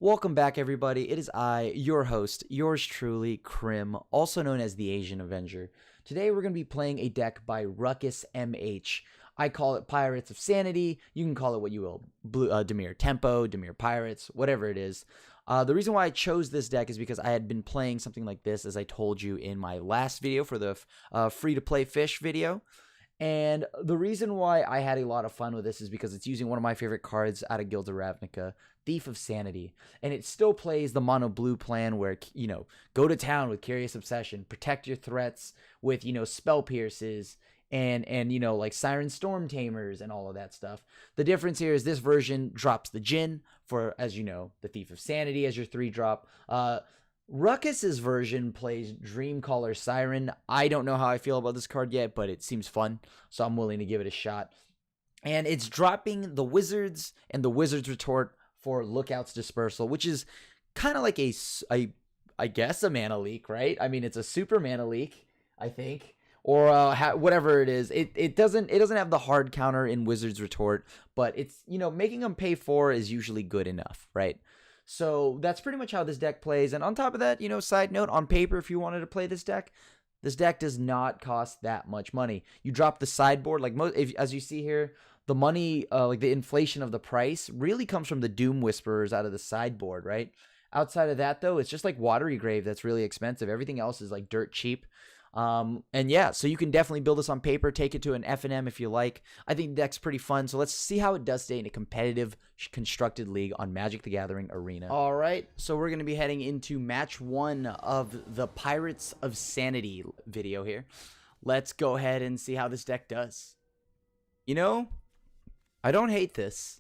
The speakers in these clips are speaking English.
Welcome back, everybody. It is I, your host, yours truly, Krim, also known as the Asian Avenger. Today, we're going to be playing a deck by Ruckus MH. I call it Pirates of Sanity. You can call it what you will. Dimir Tempo, Dimir Pirates, whatever it is. The reason why I chose this deck is because I had been playing something like this, as I told you in my last video for the free-to-play fish video. And the reason why I had a lot of fun with this is because it's using one of my favorite cards out of Guilds of Ravnica, Thief of Sanity. And it still plays the mono blue plan where, go to town with Curious Obsession, protect your threats with, spell pierces and like Siren Storm Tamers and all of that stuff. The difference here is this version drops the Djinn for, as you know, the Thief of Sanity as your 3-drop. Ruckus's version plays Dreamcaller Siren. I don't know how I feel about this card yet, but it seems fun, so I'm willing to give it a shot. And it's dropping the Wizards and the Wizards Retort for Lookout's Dispersal, which is kind of like I guess a mana leak, right? I mean, it's a super mana leak, I think, or whatever it is. It doesn't have the hard counter in Wizards Retort, but it's making them pay 4 is usually good enough, right? So that's pretty much how this deck plays. And on top of that, side note, on paper, if you wanted to play this deck does not cost that much money. You drop the sideboard, like as you see here, the money, like the inflation of the price really comes from the Doom Whisperers out of the sideboard, right? Outside of that, though, it's just like Watery Grave that's really expensive. Everything else is like dirt cheap. And yeah, so you can definitely build this on paper, take it to an F&M if you like. I think the deck's pretty fun, so let's see how it does stay in a competitive constructed league on Magic the Gathering Arena. All right, so we're going to be heading into match 1 of the Pirates of Sanity video here. Let's go ahead and see how this deck does. I don't hate this.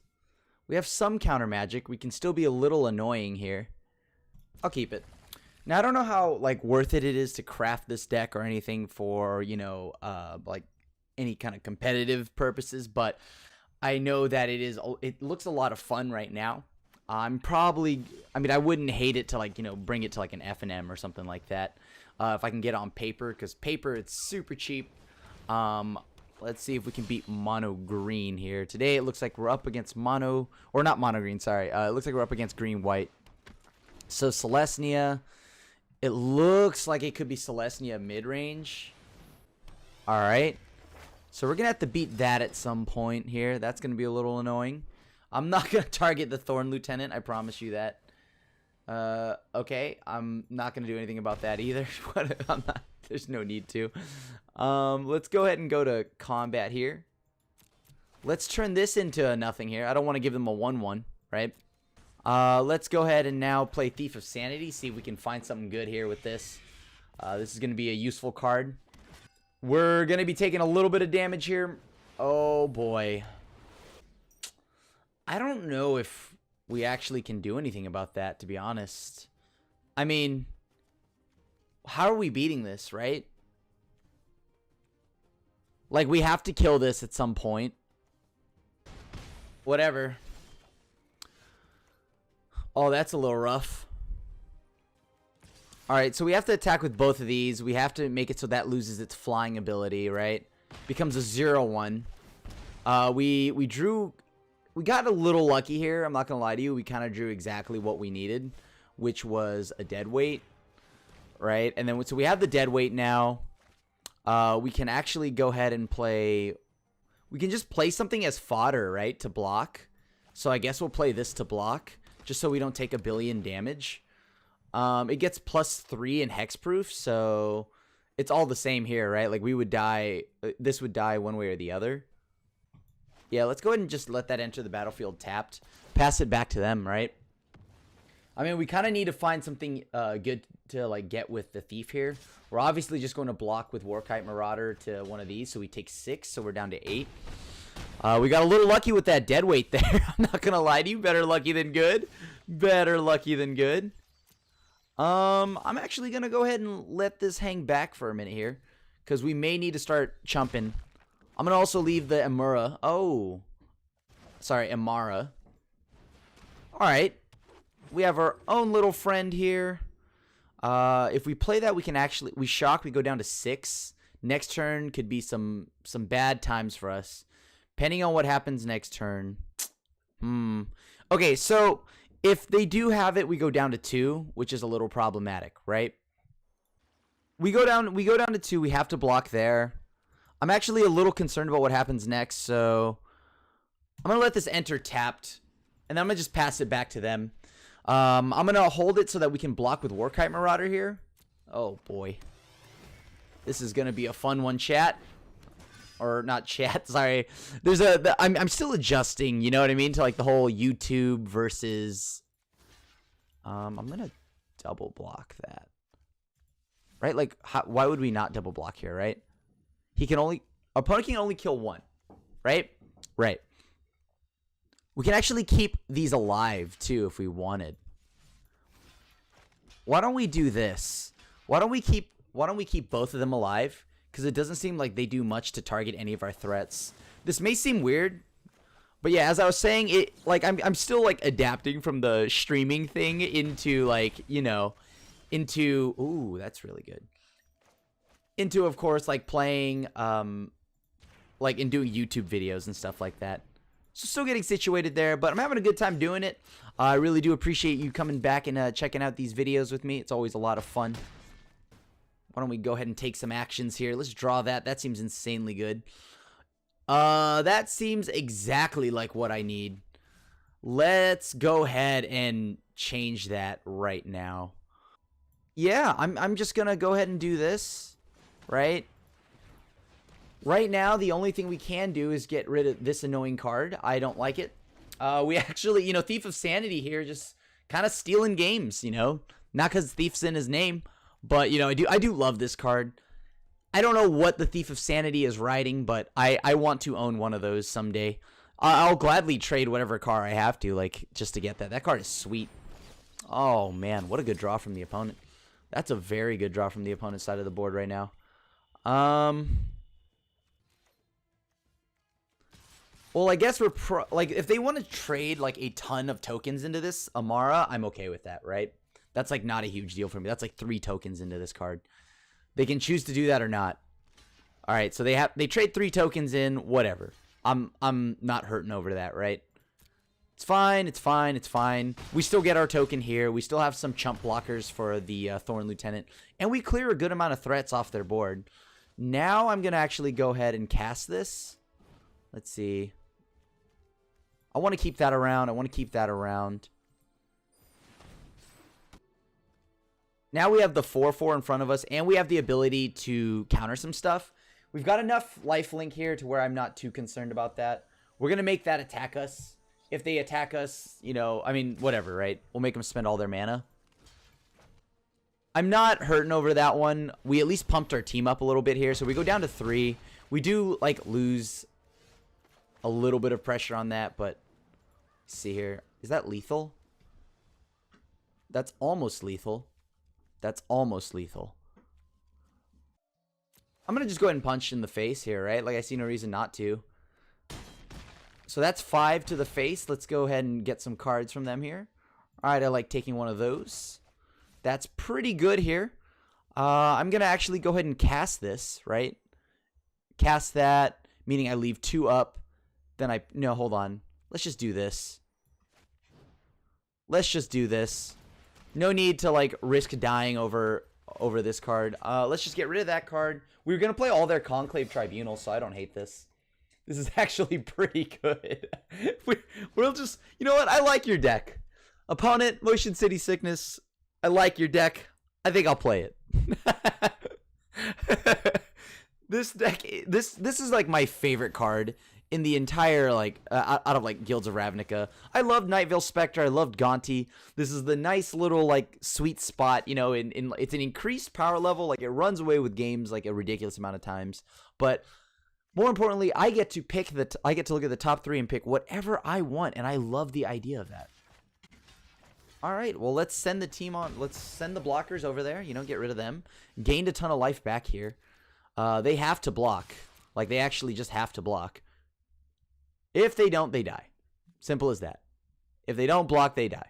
We have some counter magic. We can still be a little annoying here. I'll keep it. Now, I don't know how, worth it is to craft this deck or anything for, like, any kind of competitive purposes, but I know that it looks a lot of fun right now. I wouldn't hate it to, bring it to, an F&M or something like that, if I can get it on paper, because paper, it's super cheap. Let's see if we can beat mono green here. Today, it looks like we're up against not mono green, sorry. It looks like we're up against green white. So, Celestia. It looks like it could be Celestia mid-range. All right. So we're going to have to beat that at some point here. That's going to be a little annoying. I'm not going to target the Thorn Lieutenant. I promise you that. Okay. I'm not going to do anything about that either. There's no need to. Let's go ahead and go to combat here. Let's turn this into a nothing here. I don't want to give them a 1-1, right? Let's go ahead and now play Thief of Sanity, see if we can find something good here with this. This is going to be a useful card. We're going to be taking a little bit of damage here. Oh, boy. I don't know if we actually can do anything about that, to be honest. I mean, how are we beating this, right? Like, we have to kill this at some point. Whatever. Oh, that's a little rough. All right, so we have to attack with both of these. We have to make it so that loses its flying ability, right? Becomes a 0-1. We got a little lucky here. I'm not going to lie to you. We kind of drew exactly what we needed, which was a dead weight, right? And then, so we have the dead weight now. We can actually go ahead and play... We can just play something as fodder, right, to block. So I guess we'll play this to block, just so we don't take 1 billion damage. It gets +3 in hexproof, so it's all the same here, right? Like, we would die, this would die one way or the other. Yeah, let's go ahead and just let that enter the battlefield tapped. Pass it back to them, right? I mean, we kind of need to find something good to, get with the Thief here. We're obviously just going to block with Warkite Marauder to one of these, so we take 6, so we're down to 8. We got a little lucky with that dead weight there. I'm not going to lie to you. Better lucky than good. Better lucky than good. I'm actually going to go ahead and let this hang back for a minute here, because we may need to start chumping. I'm going to also leave the Amara. Oh. Sorry, Amara. All right. We have our own little friend here. If we play that, we can actually... We shock, we go down to 6. Next turn could be some bad times for us. Depending on what happens next turn. Okay, so If they do have it, we go down to 2, which is a little problematic, right? We go down to 2. We have to block there. I'm actually a little concerned about what happens next, so I'm going to let this enter tapped, and then I'm going to just pass it back to them. I'm going to hold it so that we can block with Warkite Marauder here. Oh, boy. This is going to be a fun one, chat. Or not chat, sorry. I'm still adjusting, you know what I mean, to like the whole YouTube versus... I'm going to double block that. Right? Like, why would we not double block here, right? Opponent can only kill 1. Right? Right. We can actually keep these alive, too, if we wanted. Why don't we do this? Why don't we keep both of them alive? Because it doesn't seem like they do much to target any of our threats. This may seem weird, but yeah, as I was saying, I'm still like adapting from the streaming thing into like, you know, into ooh, that's really good. Into, of course, like playing like and doing YouTube videos and stuff like that. So still getting situated there, but I'm having a good time doing it. I really do appreciate you coming back and checking out these videos with me. It's always a lot of fun. Why don't we go ahead and take some actions here? Let's draw that. That seems insanely good. That seems exactly like what I need. Let's go ahead and change that right now. Yeah, I'm just gonna go ahead and do this, right? Right now, the only thing we can do is get rid of this annoying card. I don't like it. We actually, you know, Thief of Sanity here, just kind of stealing games, you know? Not because Thief's in his name. But, you know, I do love this card. I don't know what the Thief of Sanity is riding, but I want to own one of those someday. I'll gladly trade whatever car I have to, like, just to get that. That card is sweet. Oh, man, what a good draw from the opponent. That's a very good draw from the opponent's side of the board right now. Well, I guess like, if they want to trade, like, a ton of tokens into this Amara, I'm okay with that, right? That's, like, not a huge deal for me. That's, like, 3 tokens into this card. They can choose to do that or not. All right, so they trade 3 tokens in, whatever. I'm not hurting over that, right? It's fine, it's fine, it's fine. We still get our token here. We still have some chump blockers for the Thorn Lieutenant. And we clear a good amount of threats off their board. Now I'm going to actually go ahead and cast this. Let's see. I want to keep that around. I want to keep that around. Now we have the 4/4 in front of us, and we have the ability to counter some stuff. We've got enough lifelink here to where I'm not too concerned about that. We're going to make that attack us. If they attack us, you know, I mean, whatever, right? We'll make them spend all their mana. I'm not hurting over that one. We at least pumped our team up a little bit here, so we go down to 3. We do, like, lose a little bit of pressure on that, but let's see here. Is that lethal? That's almost lethal. That's almost lethal. I'm going to just go ahead and punch in the face here, right? Like, I see no reason not to. So that's 5 to the face. Let's go ahead and get some cards from them here. All right, I like taking one of those. That's pretty good here. I'm going to actually go ahead and cast this, right? Cast that, meaning I leave 2 up. Then no, hold on. Let's just do this. Let's just do this. No need to, like, risk dying over this card. Let's just get rid of that card. We were going to play all their Conclave Tribunal, so I don't hate this. This is actually pretty good. We'll just... You know what? I like your deck. Opponent, Motion City Sickness. I like your deck. I think I'll play it. This deck... This is, like, my favorite card in the entire, like, out of, like, Guilds of Ravnica. I loved Nightvale Spectre. I loved Gonti. This is the nice little, like, sweet spot, you know, it's an increased power level. Like, it runs away with games, like, a ridiculous amount of times. But more importantly, I get to look at the top 3 and pick whatever I want, and I love the idea of that. All right, well, let's send the team on. Let's send the blockers over there, you know, get rid of them. Gained a ton of life back here. They have to block. Like, they actually just have to block. If they don't, they die. Simple as that. If they don't block, they die.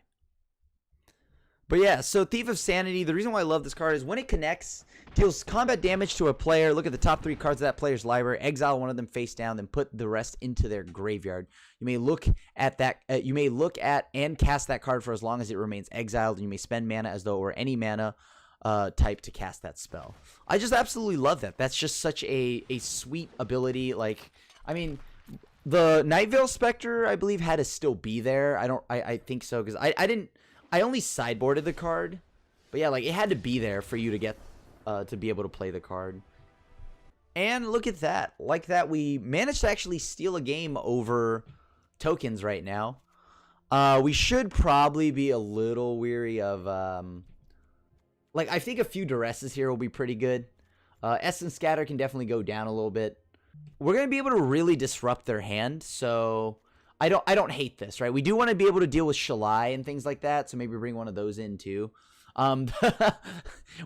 But yeah, so Thief of Sanity, the reason why I love this card is when it connects, deals combat damage to a player. Look at the top 3 cards of that player's library. Exile one of them face down, then put the rest into their graveyard. You may look at that. You may look at and cast that card for as long as it remains exiled. And you may spend mana as though it were any mana type to cast that spell. I just absolutely love that. That's just such a sweet ability. Like, I mean, the Night Veil Spectre, I believe, had to still be there. I think so, because I only sideboarded the card. But yeah, like, it had to be there for you to get to be able to play the card. And look at that. Like that, we managed to actually steal a game over tokens right now. We should probably be a little weary of... like, I think a few Duresses here will be pretty good. Essence Scatter can definitely go down a little bit. We're going to be able to really disrupt their hand, so I don't hate this, right? We do want to be able to deal with Shalai and things like that, so maybe bring one of those in too.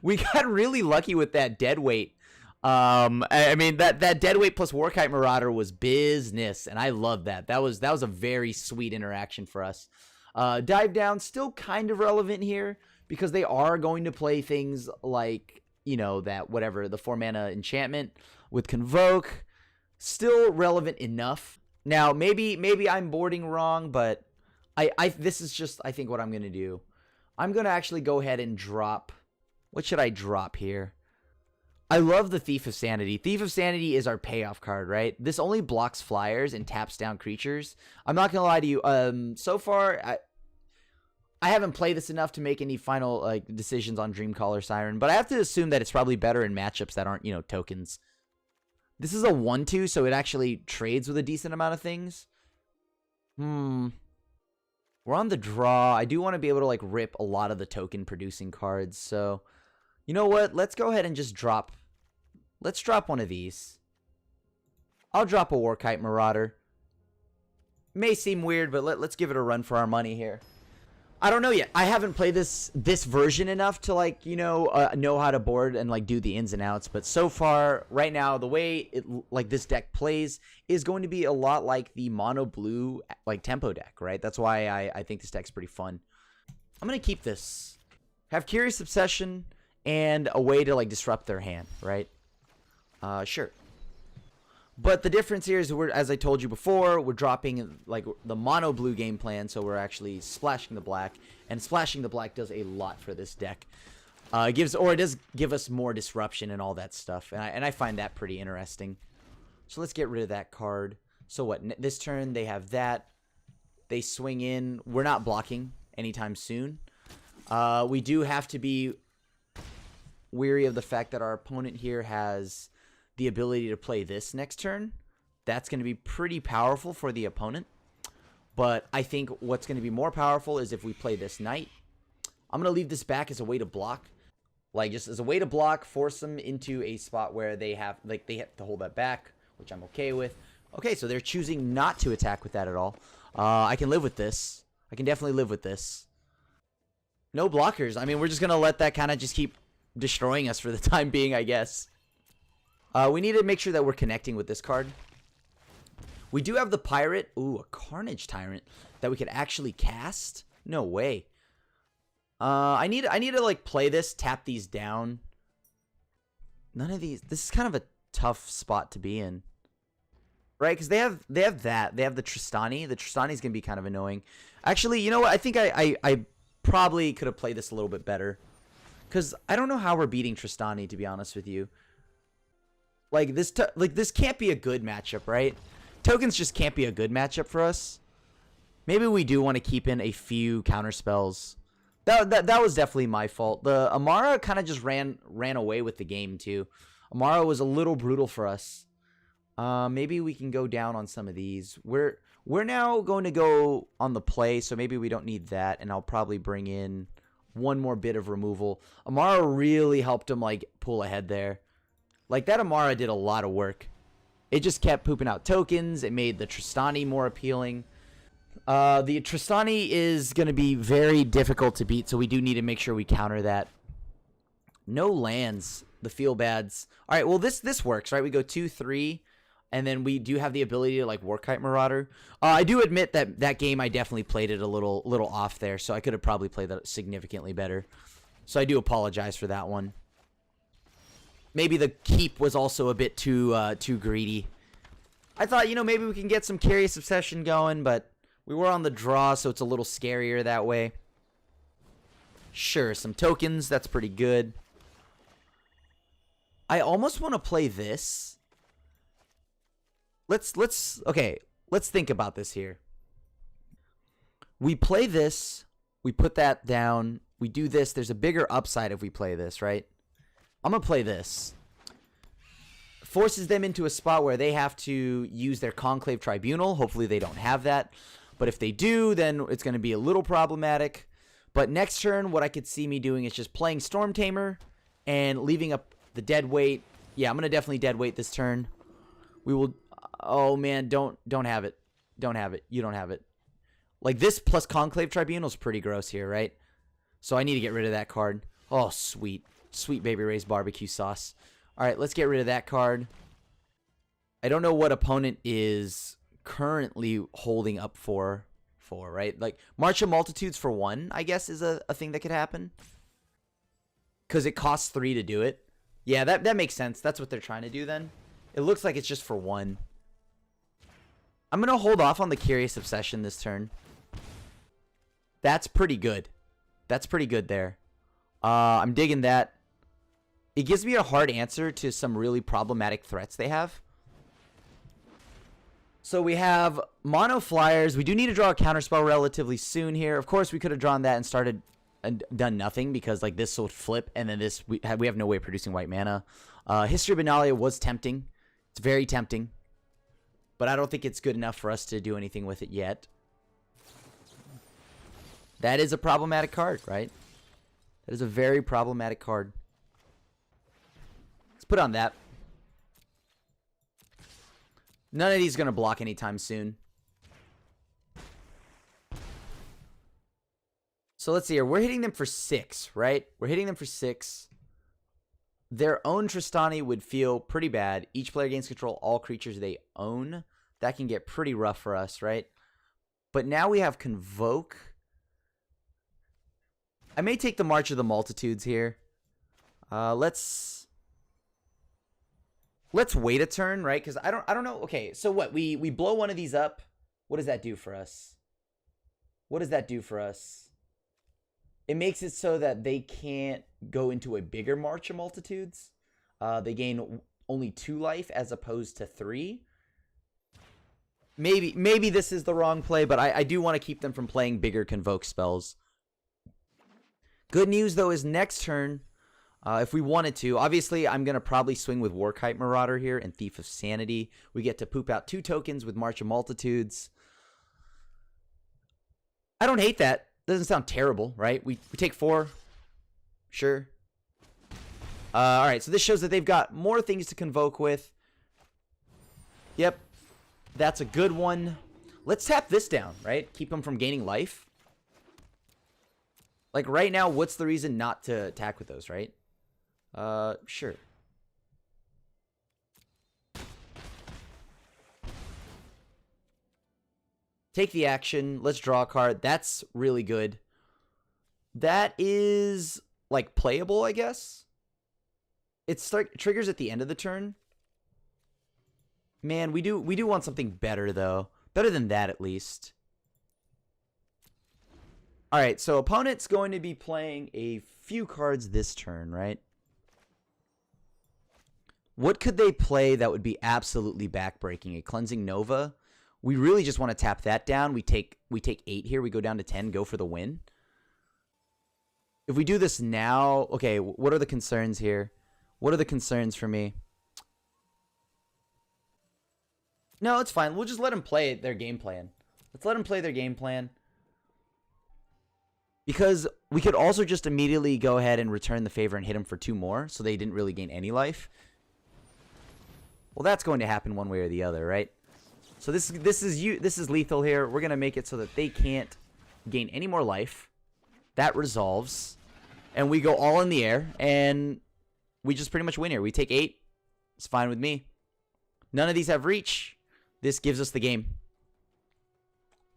We got really lucky with that deadweight. I mean, that deadweight plus Warkite Marauder was business, and I love that. That was a very sweet interaction for us. Dive Down, still kind of relevant here, because they are going to play things like, you know, that whatever, the 4-mana enchantment with Convoke. Still relevant enough. Now, maybe I'm boarding wrong, but this is just, I think, what I'm going to do. I'm going to actually go ahead and drop... What should I drop here? I love the Thief of Sanity. Thief of Sanity is our payoff card, right? This only blocks flyers and taps down creatures. I'm not going to lie to you. So far, I haven't played this enough to make any final decisions on Dreamcaller Siren, but I have to assume that it's probably better in matchups that aren't, you know, tokens. This is a 1/2, so it actually trades with a decent amount of things. We're on the draw. I do want to be able to, like, rip a lot of the token-producing cards, so... You know what? Let's go ahead and just drop... Let's drop one of these. I'll drop a Warkite Marauder. May seem weird, but let's give it a run for our money here. I don't know yet. I haven't played this version enough to, like, you know how to board and, like, do the ins and outs. But so far, right now, the way this deck plays is going to be a lot like the mono blue, like, tempo deck, right? That's why I think this deck's pretty fun. I'm going to keep this. Have Curious Obsession and a way to, like, disrupt their hand, right? Sure. But the difference here is, as I told you before, we're dropping, like, the mono blue game plan, so we're actually splashing the black, and splashing the black does a lot for this deck. It does give us more disruption and all that stuff, and I find that pretty interesting. So let's get rid of that card. So what? This turn they have that. They swing in. We're not blocking anytime soon. We do have to be weary of the fact that our opponent here has the ability to play this next turn. That's going to be pretty powerful for the opponent. But I think what's going to be more powerful is if we play this knight. I'm going to leave this back as a way to block. Like, just as a way to block, force them into a spot where they have to hold that back, which I'm okay with. Okay, so they're choosing not to attack with that at all. I can live with this. I can definitely live with this. No blockers. I mean, we're just going to let that kind of just keep destroying us for the time being, I guess. We need to make sure that we're connecting with this card. We do have the Pirate. Ooh, a Carnage Tyrant that we could actually cast? No way. I need to, like, play this, tap these down. None of these. This is kind of a tough spot to be in. Right? Because they have that. They have the Tristani. The Tristani's going to be kind of annoying. Actually, you know what? I think I probably could have played this a little bit better. Because I don't know how we're beating Tristani, to be honest with you. Like, this can't be a good matchup, right? Tokens just can't be a good matchup for us. Maybe we do want to keep in a few counter spells. That was definitely my fault. The Amara kind of just ran away with the game too. Amara was a little brutal for us. Maybe we can go down on some of these. We're now going to go on the play, so maybe we don't need that, and I'll probably bring in one more bit of removal. Amara really helped him, like, pull ahead there. Like, that Amara did a lot of work. It just kept pooping out tokens. It made the Tristani more appealing. The Tristani is going to be very difficult to beat, so we do need to make sure we counter that. No lands. The feel bads. All right, well, this works, right? We go 2-3. And then we do have the ability to like Warkite Marauder. I do admit that that game I definitely played it a little off there, so I could have probably played that significantly better. So I do apologize for that one. Maybe the keep was also a bit too greedy. I thought, you know, maybe we can get some Curious Obsession going, but we were on the draw, so it's a little scarier that way. Sure, some tokens, that's pretty good. I almost want to play this. Let's think about this here. We play this, we put that down, we do this. There's a bigger upside if we play this, right? I'm going to play this. Forces them into a spot where they have to use their Conclave Tribunal. Hopefully they don't have that. But if they do, then it's going to be a little problematic. But next turn, what I could see me doing is just playing Storm Tamer and leaving up the dead weight. Yeah, I'm going to definitely dead weight this turn. We will... Oh, man, don't have it. Don't have it. You don't have it. Like, this plus Conclave Tribunal is pretty gross here, right? So I need to get rid of that card. Oh, sweet. Sweet Baby Ray's barbecue sauce. All right, let's get rid of that card. I don't know what opponent is currently holding up for, right? Like, March of Multitudes for 1, I guess, is a thing that could happen. Because it costs 3 to do it. Yeah, that makes sense. That's what they're trying to do then. It looks like it's just for 1. I'm going to hold off on the Curious Obsession this turn. That's pretty good. That's pretty good there. I'm digging that. It gives me a hard answer to some really problematic threats they have. So we have Mono Flyers. We do need to draw a counterspell relatively soon here. Of course, we could have drawn that and started and done nothing because like this will flip and then this we have no way of producing white mana. History of Benalia was tempting. It's very tempting. But I don't think it's good enough for us to do anything with it yet. That is a problematic card, right? That is a very problematic card. Let's put on that. None of these are going to block anytime soon. So let's see here. We're hitting them for 6, right? We're hitting them for 6. Their own Tristani would feel pretty bad. Each player gains control all creatures they own. That can get pretty rough for us, right? But now we have Convoke. I may take the March of the Multitudes here. Let's wait a turn, right? Because I don't know. Okay, so what? We blow one of these up. What does that do for us? What does that do for us? It makes it so that they can't go into a bigger March of Multitudes. They gain only 2 life as opposed to 3. Maybe this is the wrong play, but I do want to keep them from playing bigger Convoke spells. Good news, though, is next turn, if we wanted to, obviously I'm going to probably swing with Warkite Marauder here and Thief of Sanity. We get to poop out 2 tokens with March of Multitudes. I don't hate that. Doesn't sound terrible, right? We take 4. Sure. All right, so this shows that they've got more things to Convoke with. Yep. That's a good one. Let's tap this down, right? Keep them from gaining life. Like right now, what's the reason not to attack with those, right? Sure. Take the action. Let's draw a card. That's really good. That is like playable, I guess. It triggers at the end of the turn. Man, we do want something better though. Better than that at least. All right, so opponent's going to be playing a few cards this turn, right? What could they play that would be absolutely backbreaking? A Cleansing Nova? We really just want to tap that down. We take 8 here. We go down to 10, go for the win. If we do this now, okay, what are the concerns here? What are the concerns for me? No, it's fine. We'll just let them play their game plan. Let's let them play their game plan. Because we could also just immediately go ahead and return the favor and hit them for 2 more, so they didn't really gain any life. Well, that's going to happen one way or the other, right? So this is lethal here. We're gonna make it so that they can't gain any more life. That resolves, and we go all in the air, and we just pretty much win here. We take 8. It's fine with me. None of these have reach. This gives us the game.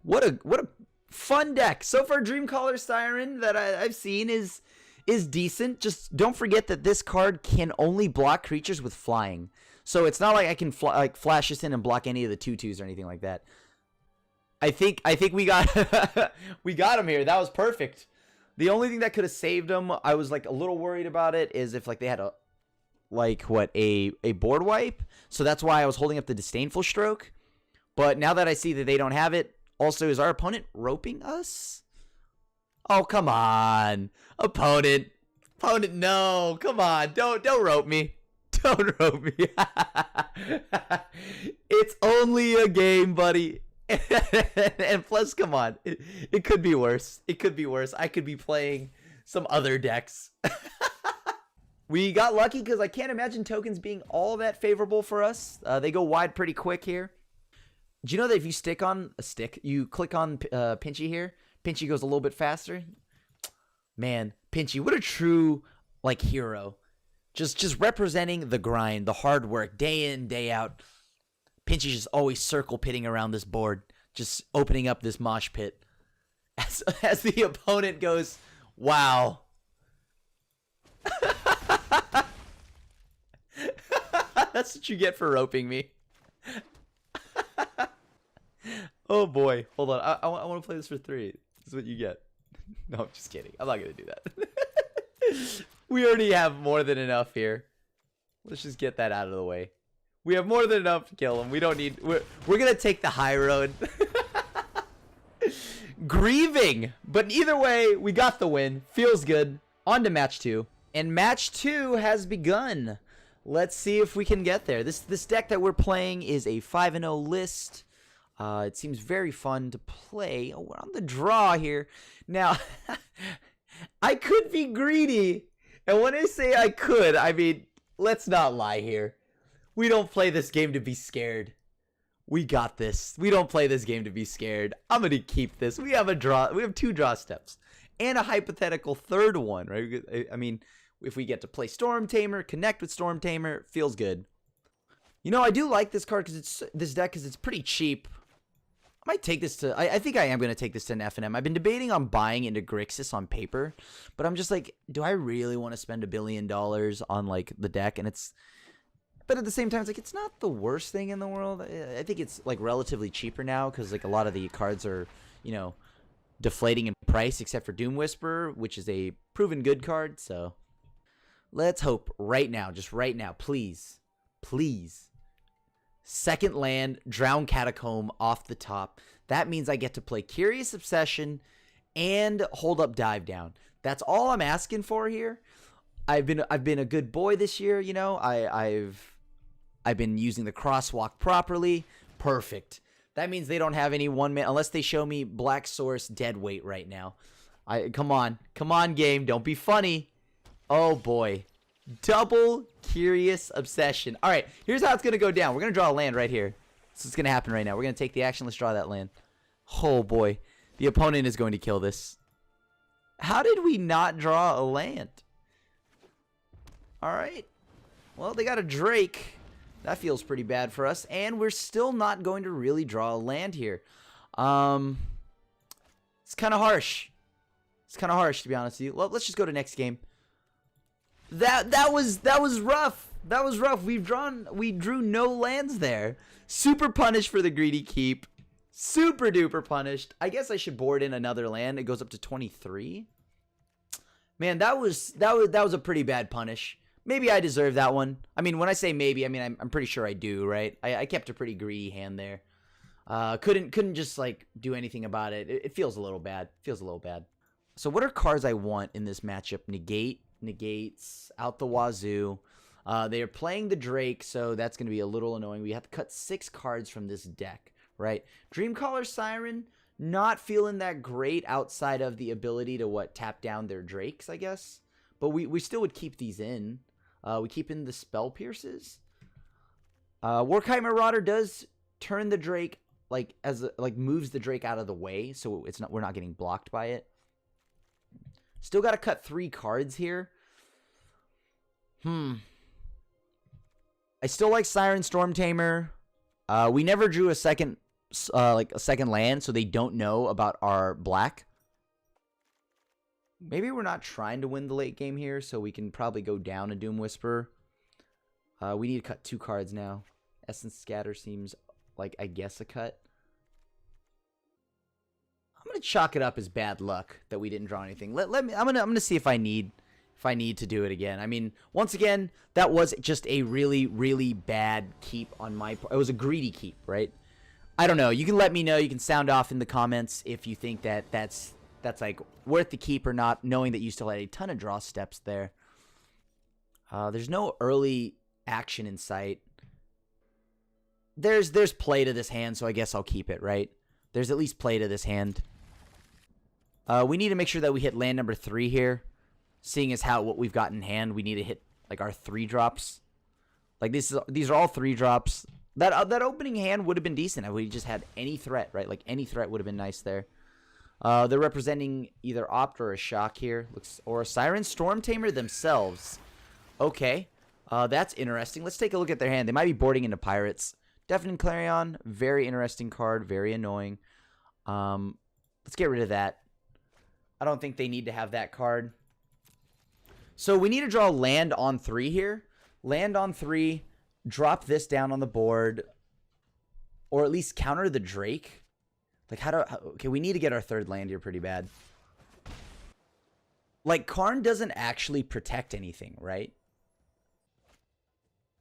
What a fun deck. So far, Dreamcaller Siren that I've seen is decent. Just don't forget that this card can only block creatures with flying. So it's not like I can flash this in and block any of the 2/2s or anything like that. I think we got we got him here. That was perfect. The only thing that could have saved him, I was like a little worried about it, is if like they had a board wipe. So that's why I was holding up the Disdainful Stroke. But now that I see that they don't have it, also, is our opponent roping us? Oh, come on. Opponent, no. Come on. Don't rope me. Don't rope me. It's only a game, buddy. And plus, come on. It could be worse. It could be worse. I could be playing some other decks. We got lucky because I can't imagine tokens being all that favorable for us. They go wide pretty quick here. Do you know that if you you click on Pinchy here, Pinchy goes a little bit faster? Man, Pinchy, what a true, like, hero. Just representing the grind, the hard work, day in, day out. Pinchy's just always circle pitting around this board, just opening up this mosh pit. As the opponent goes, wow. That's what you get for roping me. Oh boy, hold on. I want to play this for 3. This is what you get. No, I'm just kidding. I'm not gonna do that. We already have more than enough here. Let's just get that out of the way. We have more than enough to kill him. We don't need. We're gonna take the high road. Grieving, but either way, we got the win. Feels good. On to match 2, and match 2 has begun. Let's see if we can get there. This deck that we're playing is a 5-0 list. It seems very fun to play. Oh, we're on the draw here. Now, I could be greedy. And when I say I could, I mean, let's not lie here. We don't play this game to be scared. We got this. We don't play this game to be scared. I'm going to keep this. We have a draw. We have 2 draw steps. And a hypothetical third one, right? I mean, if we get to play Storm Tamer, connect with Storm Tamer, feels good. You know, I do like this card because this deck because it's pretty cheap. I might take this to. I think I am going to take this to an F&M. I've been debating on buying into Grixis on paper, but I'm just like, do I really want to spend $1 billion on like the deck? And it's, but at the same time, it's like it's not the worst thing in the world. I think it's like relatively cheaper now because like a lot of the cards are, you know, deflating in price except for Doom Whisperer, which is a proven good card. So let's hope right now, just right now, please. Second land, Drown Catacomb off the top. That means I get to play Curious Obsession and Hold Up Dive Down. That's all I'm asking for here. I've been a good boy this year, you know. I've been using the crosswalk properly. Perfect. That means they don't have any one man unless they show me Black Source Deadweight right now. Come on game, don't be funny. Oh boy. Double Curious Obsession. All right, here's how it's going to go down. We're going to draw a land right here. This is going to happen right now. We're going to take the action. Let's draw that land. Oh, boy. The opponent is going to kill this. How did we not draw a land? All right. Well, they got a Drake. That feels pretty bad for us. And we're still not going to really draw a land here. It's kind of harsh. It's kind of harsh, to be honest with you. Well, let's just go to next game. That was rough. That was rough. We drew no lands there. Super punished for the greedy keep. Super duper punished. I guess I should board in another land. It goes up to 23. Man, that was a pretty bad punish. Maybe I deserve that one. I mean, when I say maybe, I mean I'm pretty sure I do, right? I kept a pretty greedy hand there. Couldn't just like do anything about it. It feels a little bad. Feels a little bad. So what are cards I want in this matchup? Negates out the wazoo. They are playing the Drake, so that's going to be a little annoying. We have to cut 6 cards from this deck, right? Dreamcaller Siren, not feeling that great outside of the ability to tap down their Drakes, I guess. But we still would keep these in. We keep in the Spell Pierces. Warkite Marauder does turn the Drake moves the Drake out of the way, so we're not getting blocked by it. Still got to cut 3 cards here. I still like Siren Storm Tamer. We never drew a second land, so they don't know about our black. Maybe we're not trying to win the late game here, so we can probably go down a Doom Whisperer. We need to cut 2 cards now. Essence Scatter seems like, I guess, a cut. I'm gonna chalk it up as bad luck that we didn't draw anything. I'm gonna see if I need to do it again. I mean, once again, that was just a really, really bad keep on my part. It was a greedy keep, right? I don't know. You can let me know. You can sound off in the comments if you think that that's like worth the keep or not, knowing that you still had a ton of draw steps there. There's no early action in sight. There's play to this hand, so I guess I'll keep it, right? There's at least play to this hand. We need to make sure that we hit land number 3 here. Seeing as what we've got in hand, we need to hit like our 3 drops. Like these are all 3 drops. That opening hand would have been decent if we just had any threat, right? Like any threat would have been nice there. They're representing either Opt or a Shock here, or a Siren Storm Tamer themselves. Okay, that's interesting. Let's take a look at their hand. They might be boarding into Pirates. Deafening Clarion, very interesting card, very annoying. Let's get rid of that. I don't think they need to have that card. So we need to draw land on 3 here. Land on 3, drop this down on the board, or at least counter the Drake. Like okay, we need to get our 3rd land here pretty bad. Like, Karn doesn't actually protect anything, right?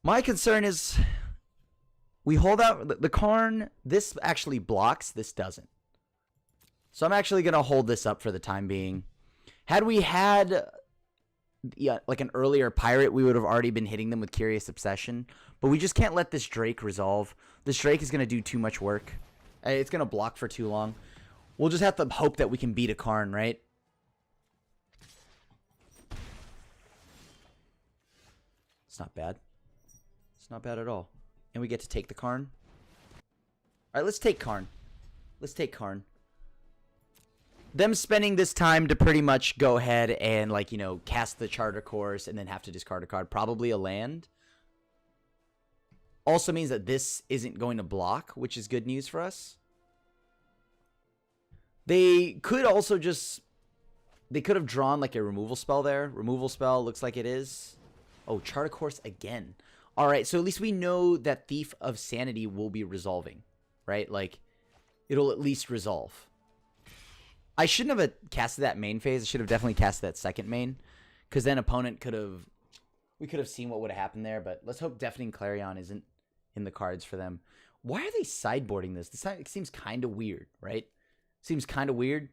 My concern is we hold out the Karn. This actually blocks, this doesn't. So I'm actually going to hold this up for the time being. Had we had like an earlier pirate, we would have already been hitting them with Curious Obsession. But we just can't let this Drake resolve. This Drake is going to do too much work. It's going to block for too long. We'll just have to hope that we can beat a Karn, right? It's not bad. It's not bad at all. And we get to take the Karn. All right, let's take Karn. Let's take Karn. Them spending this time to pretty much go ahead and, like, you know, cast the Charter Course and then have to discard a card. Probably a land. Also means that this isn't going to block, which is good news for us. They could also just... They could have drawn, like, a removal spell there. Removal spell looks like it is. Oh, Charter Course again. Alright, so at least we know that Thief of Sanity will be resolving. Right? Like, it'll at least resolve. I shouldn't have casted that main phase. I should have definitely casted that second main. Because then opponent could have... We could have seen what would have happened there. But let's hope Deafening Clarion isn't in the cards for them. Why are they sideboarding this? This seems kind of weird, right? Seems kind of weird.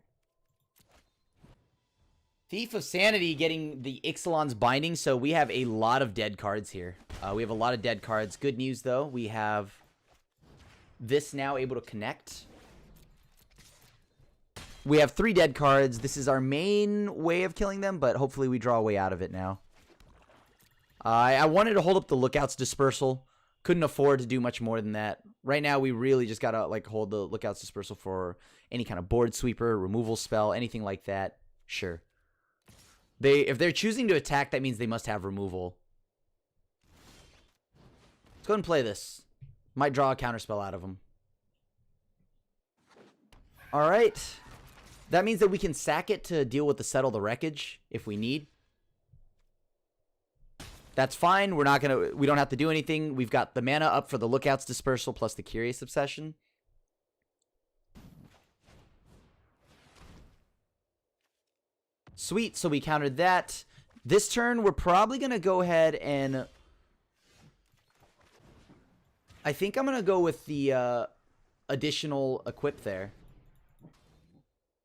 Thief of Sanity getting the Ixalan's Binding. So we have a lot of dead cards here. We have a lot of dead cards. Good news, though. We have this now able to connect. We have 3 dead cards. This is our main way of killing them, but hopefully we draw a way out of it now. I wanted to hold up the Lookout's Dispersal. Couldn't afford to do much more than that. Right now, we really just got to like hold the Lookout's Dispersal for any kind of board sweeper, removal spell, anything like that. Sure. If they're choosing to attack, that means they must have removal. Let's go ahead and play this. Might draw a counterspell out of them. All right. That means that we can sack it to deal with the Settle the Wreckage if we need. That's fine. We don't have to do anything. We've got the mana up for the Lookout's Dispersal plus the Curious Obsession. Sweet, so we countered that. This turn, we're probably going to go ahead and... I think I'm going to go with the additional equip there.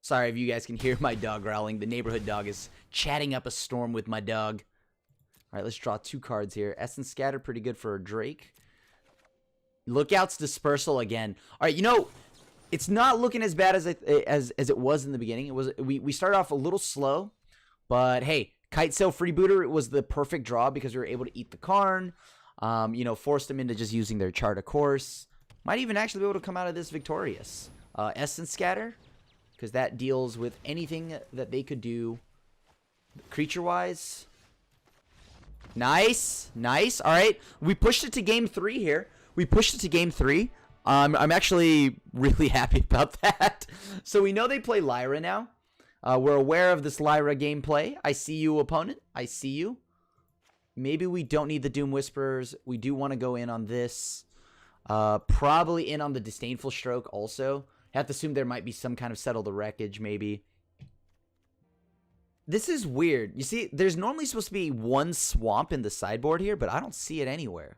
Sorry if you guys can hear my dog growling. The neighborhood dog is chatting up a storm with my dog. All right, let's draw 2 cards here. Essence Scatter, pretty good for a Drake. Lookout's Dispersal again. All right, you know, it's not looking as bad as it was in the beginning. It was we started off a little slow, but hey, Kite Sail Freebooter, it was the perfect draw because we were able to eat the Karn. You know, forced them into just using their Charter Course. Might even actually be able to come out of this victorious. Essence Scatter, because that deals with anything that they could do creature-wise. Nice. Nice. All right. We pushed it to game 3 here. We pushed it to game 3. I'm actually really happy about that. So we know they play Lyra now. We're aware of this Lyra gameplay. I see you, opponent. I see you. Maybe we don't need the Doom Whisperers. We do want to go in on this. Probably in on the Disdainful Stroke also. Have to assume there might be some kind of Settle the Wreckage, maybe. This is weird. You see, there's normally supposed to be one swamp in the sideboard here, but I don't see it anywhere.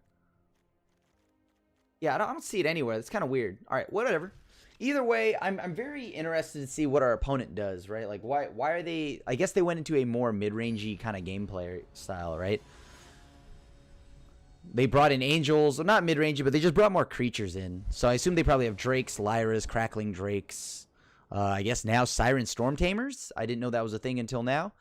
Yeah, I don't see it anywhere. It's kind of weird. All right, whatever. Either way, I'm very interested to see what our opponent does, right? Like, why are they... I guess they went into a more mid-rangey kind of gameplay style, right? They brought in angels. Well, not mid-rangey, but they just brought more creatures in. So I assume they probably have Drakes, Lyras, Crackling Drakes. I guess now Siren Storm Tamers. I didn't know that was a thing until now.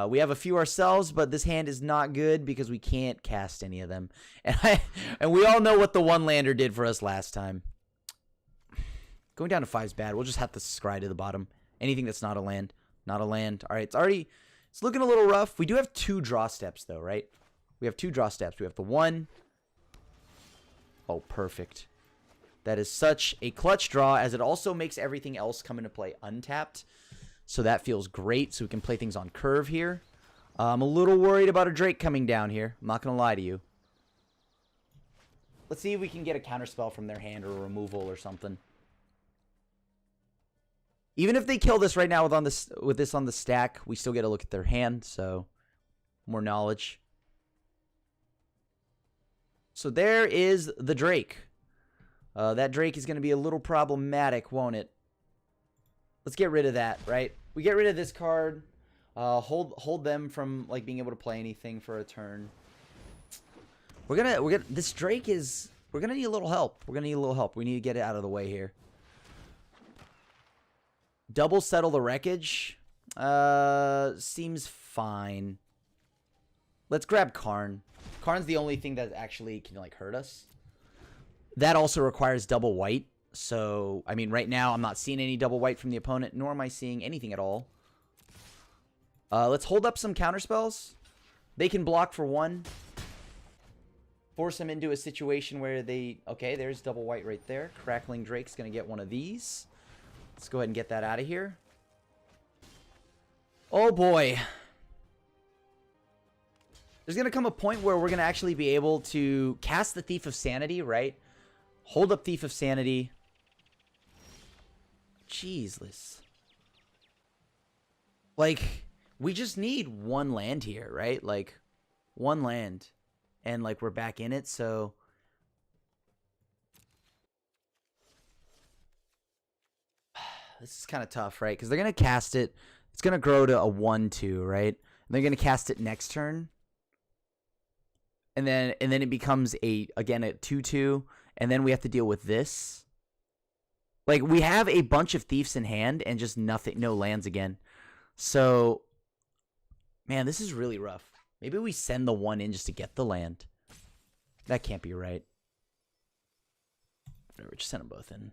We have a few ourselves, but this hand is not good because we can't cast any of them. And we all know what the one-lander did for us last time. Going down to 5 is bad. We'll just have to scry to the bottom. Anything that's not a land. Not a land. All right, it's looking a little rough. We do have 2 draw steps, though, right? We have 2 draw steps. We have the 1. Oh, perfect. That is such a clutch draw, as it also makes everything else come into play untapped. So that feels great, so we can play things on curve here. I'm a little worried about a Drake coming down here. I'm not going to lie to you. Let's see if we can get a counterspell from their hand or a removal or something. Even if they kill this right now with this on the stack, we still get a look at their hand, so more knowledge. So there is the Drake. That Drake is going to be a little problematic, won't it? Let's get rid of that, right? We get rid of this card. Hold them from like being able to play anything for a turn. This Drake is... We're gonna need a little help. We're gonna need a little help. We need to get it out of the way here. Double Settle the Wreckage. Seems fine. Let's grab Karn. Karn's the only thing that actually can like hurt us. That also requires double white. So, I mean, right now I'm not seeing any double white from the opponent, nor am I seeing anything at all. Let's hold up some counterspells. They can block for 1. Force them into a situation where they... Okay, there's double white right there. Crackling Drake's going to get one of these. Let's go ahead and get that out of here. Oh, boy. There's going to come a point where we're going to actually be able to cast the Thief of Sanity, right? Hold up Thief of Sanity. Jeez. Like, we just need 1 land here, right? Like, 1 land. And, like, we're back in it, so... This is kind of tough, right? Because they're going to cast it. It's going to grow to a 1-2, right? And they're going to cast it next turn. And then it becomes again a 2-2. And then we have to deal with this. Like, we have a bunch of thieves in hand and just no lands again. So, man, this is really rough. Maybe we send the 1 in just to get the land. That can't be right. Whatever, just send them both in.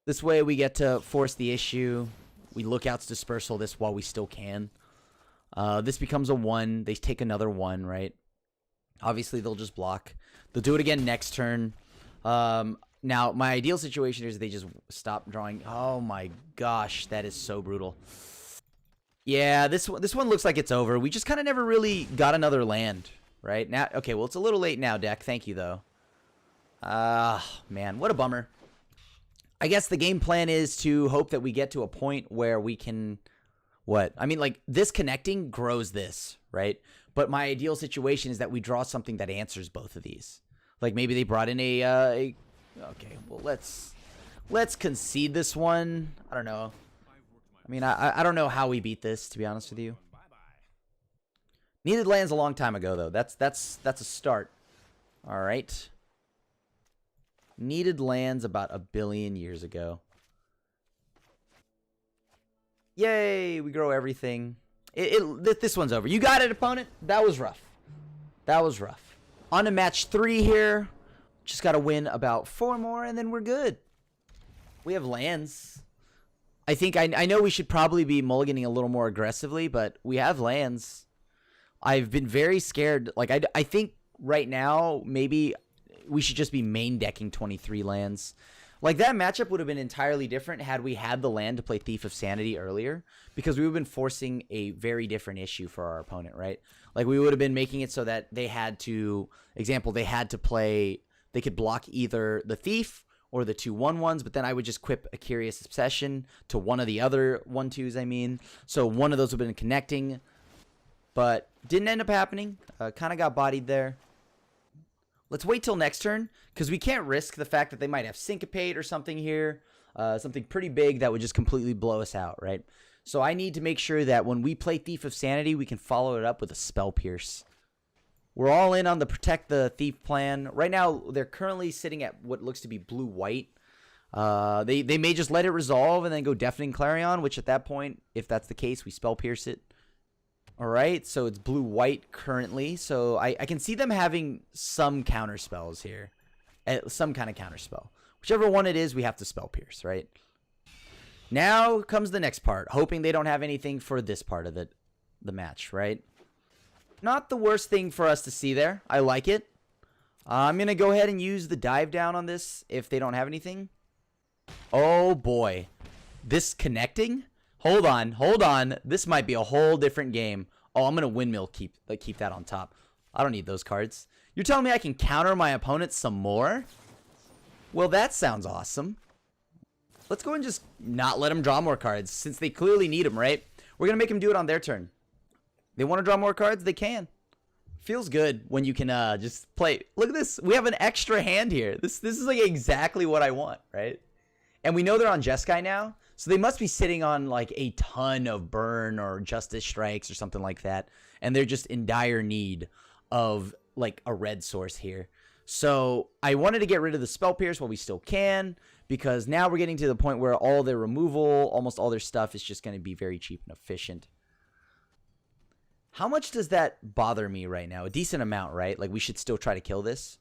This way we get to force the issue. We Lookout's Dispersal this while we still can. This becomes a 1. They take another 1, right? Obviously, they'll just block. They'll do it again next turn. Now, my ideal situation is they just stop drawing. Oh my gosh, that is so brutal. Yeah, this one looks like it's over. We just kind of never really got another land, right? Now, okay, well, it's a little late now, deck. Thank you, though. Man, what a bummer. I guess the game plan is to hope that we get to a point where we can... What? I mean, like, this connecting grows this, right? But my ideal situation is that we draw something that answers both of these. Like, maybe they brought in a okay, well, let's concede this one. I don't know. I mean, I don't know how we beat this, to be honest with you. Needed lands a long time ago, though. That's a start. All right. Needed lands about 1 billion years ago. Yay, we grow everything. This one's over. You got it, opponent. That was rough. That was rough. On to match 3 here. Just got to win about 4 more, and then we're good. We have lands. I think I know we should probably be mulliganing a little more aggressively, but we have lands. I've been very scared. Like, I think right now, maybe we should just be main decking 23 lands. Like, that matchup would have been entirely different had we had the land to play Thief of Sanity earlier, because we would have been forcing a very different issue for our opponent, right? Like, we would have been making it so that they had to, example, they had to play, they could block either the Thief or the 2/1/1s, but then I would just quip a Curious Obsession to one of the other 1/2s, I mean. So one of those would have been connecting, but didn't end up happening. Kind of got bodied there. Let's wait till next turn, because we can't risk the fact that they might have Syncopate or something here. Something pretty big that would just completely blow us out, right? So I need to make sure that when we play Thief of Sanity, we can follow it up with a Spell Pierce. We're all in on the Protect the Thief plan. Right now, they're currently sitting at what looks to be blue-white. They may just let it resolve and then go Deafening Clarion, which at that point, if that's the case, we Spell Pierce it. All right, so it's blue-white currently. So I can see them having some counter spells here. Some kind of counter spell. Whichever one it is, we have to Spell Pierce, right? Now comes the next part. Hoping they don't have anything for this part of the match, right? Not the worst thing for us to see there. I like it. I'm going to go ahead and use the dive down on this if they don't have anything. Oh, boy. This connecting? Hold on. This might be a whole different game. Oh, I'm going to windmill keep that on top. I don't need those cards. You're telling me I can counter my opponent some more? Well, that sounds awesome. Let's go and just not let them draw more cards, since they clearly need them, right? We're going to make them do it on their turn. They want to draw more cards? They can. Feels good when you can just play. Look at this. We have an extra hand here. This is like exactly what I want, right? And we know they're on Jeskai now, so they must be sitting on like a ton of burn or Justice Strikes or something like that, and they're just in dire need of like a red source here. So I wanted to get rid of the Spell Pierce while we still can, because now we're getting to the point where all their removal, almost all their stuff is just going to be very cheap and efficient. How much does that bother me right now? A decent amount, right? Like, we should still try to kill this?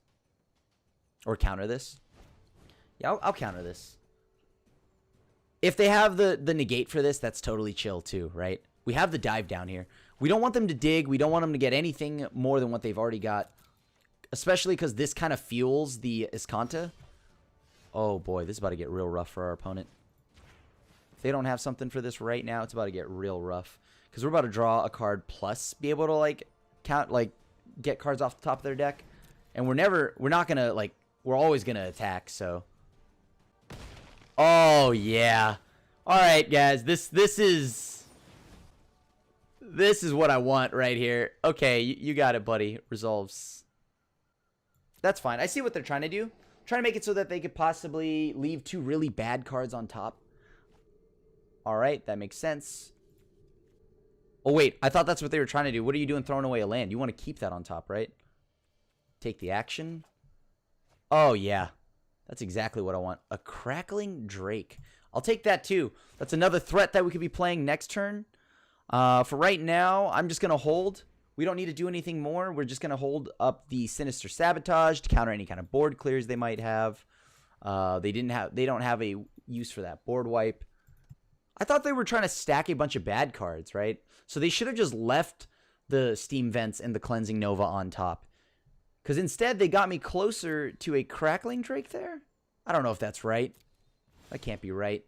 Or counter this? Yeah, I'll counter this. If they have the negate for this, that's totally chill too, right? We have the dive down here. We don't want them to dig. We don't want them to get anything more than what they've already got. Especially because this kind of fuels the Iskanta. Oh boy, this is about to get real rough for our opponent. If they don't have something for this right now, it's about to get real rough. Because we're about to draw a card plus be able to, like, get cards off the top of their deck. And we're not going to, like, we're always going to attack, so. Oh, yeah. All right, guys, this is what I want right here. Okay, you got it, buddy. Resolves. That's fine. I see what they're trying to do. Trying to make it so that they could possibly leave two really bad cards on top. All right, that makes sense. Oh, wait. I thought that's what they were trying to do. What are you doing throwing away a land? You want to keep that on top, right? Take the action. Oh, yeah. That's exactly what I want. A Crackling Drake. I'll take that, too. That's another threat that we could be playing next turn. For right now, I'm just going to hold. We don't need to do anything more. We're just going to hold up the Sinister Sabotage to counter any kind of board clears they might have. They don't have a use for that board wipe. I thought they were trying to stack a bunch of bad cards, right? So they should have just left the Steam Vents and the Cleansing Nova on top. Because instead, they got me closer to a Crackling Drake there? I don't know if that's right. That can't be right.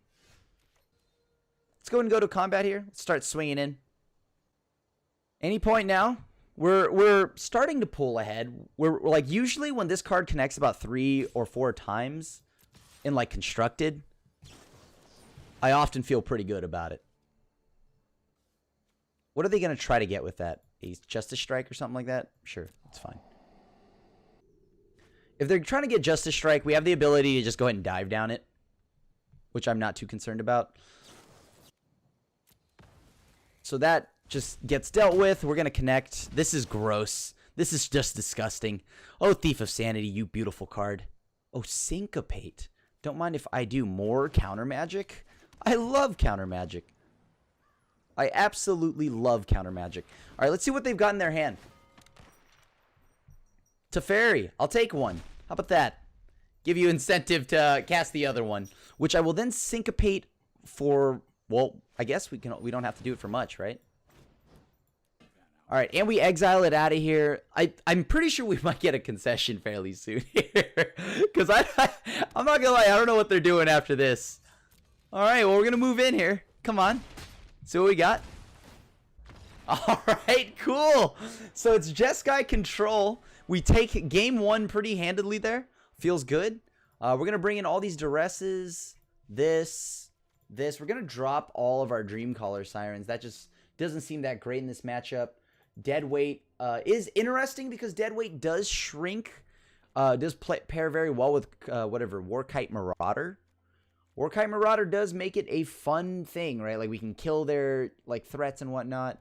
Let's go and go to combat here. Let's start swinging in. Any point now, we're starting to pull ahead. We're like, usually when this card connects about 3 or 4 times in like Constructed, I often feel pretty good about it. What are they going to try to get with that? A Justice Strike or something like that? Sure, it's fine. If they're trying to get Justice Strike, we have the ability to just go ahead and dive down it, which I'm not too concerned about. So that just gets dealt with. We're going to connect. This is gross. This is just disgusting. Oh, Thief of Sanity, you beautiful card. Oh, Syncopate. Don't mind if I do more counter magic. I love counter magic. I absolutely love counter magic. All right, let's see what they've got in their hand. Teferi. I'll take one. How about that? Give you incentive to cast the other one, which I will then syncopate for, well, I guess we don't have to do it for much, right? All right, and we exile it out of here. I'm pretty sure we might get a concession fairly soon here. Because I'm not going to lie, I don't know what they're doing after this. All right, well, we're going to move in here. Come on. See what we got. All right, cool. So it's Jeskai control. We take game one pretty handedly there. Feels good. We're going to bring in all these duresses. This. We're going to drop all of our Dreamcaller Sirens. That just doesn't seem that great in this matchup. Deadweight is interesting because Deadweight does shrink. Does pair very well with whatever, Warkite Marauder. Warkite Marauder does make it a fun thing, right? Like we can kill their like threats and whatnot.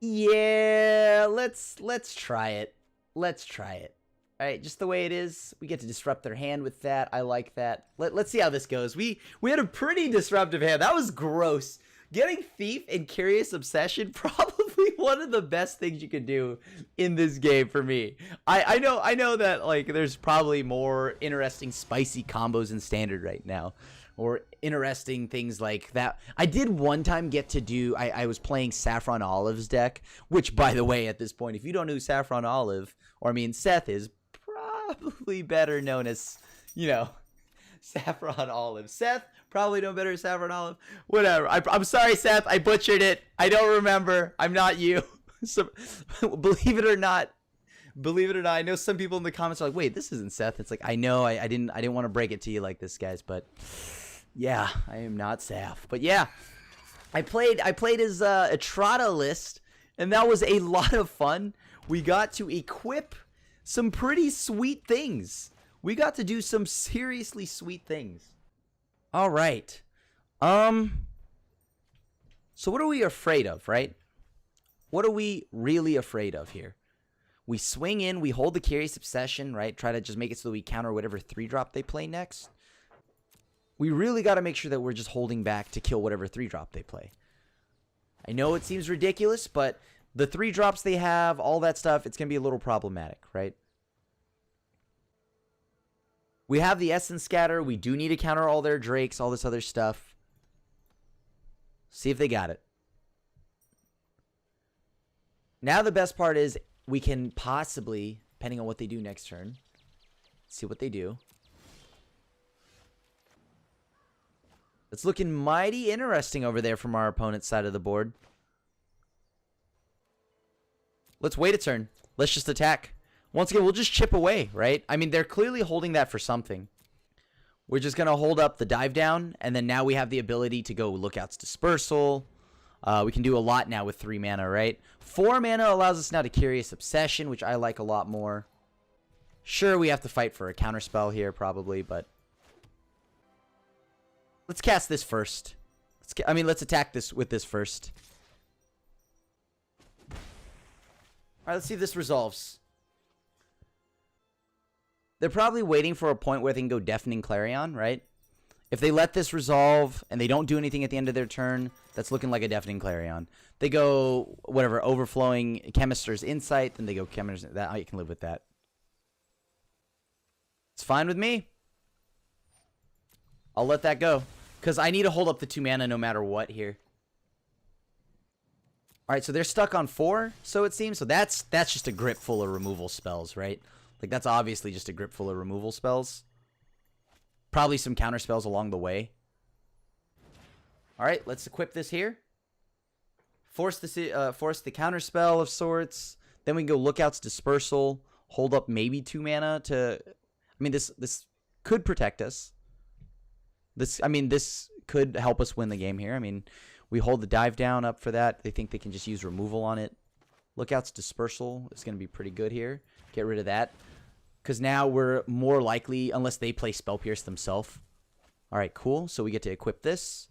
Yeah, let's try it. Let's try it. All right, just the way it is. We get to disrupt their hand with that. I like that. Let's see how this goes. We had a pretty disruptive hand. That was gross. Getting Thief and Curious Obsession, probably one of the best things you could do in this game for me. I know that like there's probably more interesting spicy combos in Standard right now. Or interesting things like that. I did one time get to do, I was playing Saffron Olive's deck, which by the way, at this point, if you don't know who Saffron Olive, or I mean Seth is probably better known as, you know, Saffron Olive. Seth, probably no better as Saffron Olive. Whatever. I'm sorry, Seth. I butchered it. I don't remember. I'm not you. So, believe it or not, I know some people in the comments are like, "Wait, this isn't Seth." It's like, I know. I didn't want to break it to you like this, guys, but yeah, I am not Seth. But yeah, I played his Etrata list, and that was a lot of fun. We got to equip some pretty sweet things. We got to do some seriously sweet things. All right. So what are we afraid of, right? What are we really afraid of here? We swing in, we hold the Curious Obsession, right? Try to just make it so that we counter whatever 3-drop they play next. We really got to make sure that we're just holding back to kill whatever 3-drop they play. I know it seems ridiculous, but the 3-drops they have, all that stuff, it's going to be a little problematic, right? We have the Essence Scatter. We do need to counter all their Drakes, all this other stuff. See if they got it. Now the best part is we can possibly, depending on what they do next turn, see what they do. It's looking mighty interesting over there from our opponent's side of the board. Let's wait a turn. Let's just attack. Once again, we'll just chip away, right? I mean, they're clearly holding that for something. We're just going to hold up the dive down, and then now we have the ability to go Lookout's Dispersal. We can do a lot now with 3 mana, right? 4 mana allows us now to Curious Obsession, which I like a lot more. Sure, we have to fight for a counterspell here, probably, but let's cast this first. Let's attack this with this first. All right, let's see if this resolves. They're probably waiting for a point where they can go Deafening Clarion, right? If they let this resolve and they don't do anything at the end of their turn, that's looking like a Deafening Clarion. They go, whatever, Overflowing Chemister's Insight, then they go Chemister's... That, I can live with that. It's fine with me. I'll let that go. Because I need to hold up the 2 mana no matter what here. Alright, so they're stuck on 4, so it seems. So that's just a grip full of removal spells, right? Like, that's obviously just a grip full of removal spells. Probably some counter spells along the way. Alright, let's equip this here. Force the counter spell of sorts. Then we can go Lookout's Dispersal. Hold up maybe 2 mana to... I mean, this could protect us. This could help us win the game here. I mean, we hold the dive down up for that. They think they can just use removal on it. Lookout's Dispersal is going to be pretty good here. Get rid of that. Because now we're more likely, unless they play Spell Pierce themselves. Alright, cool. So we get to equip this.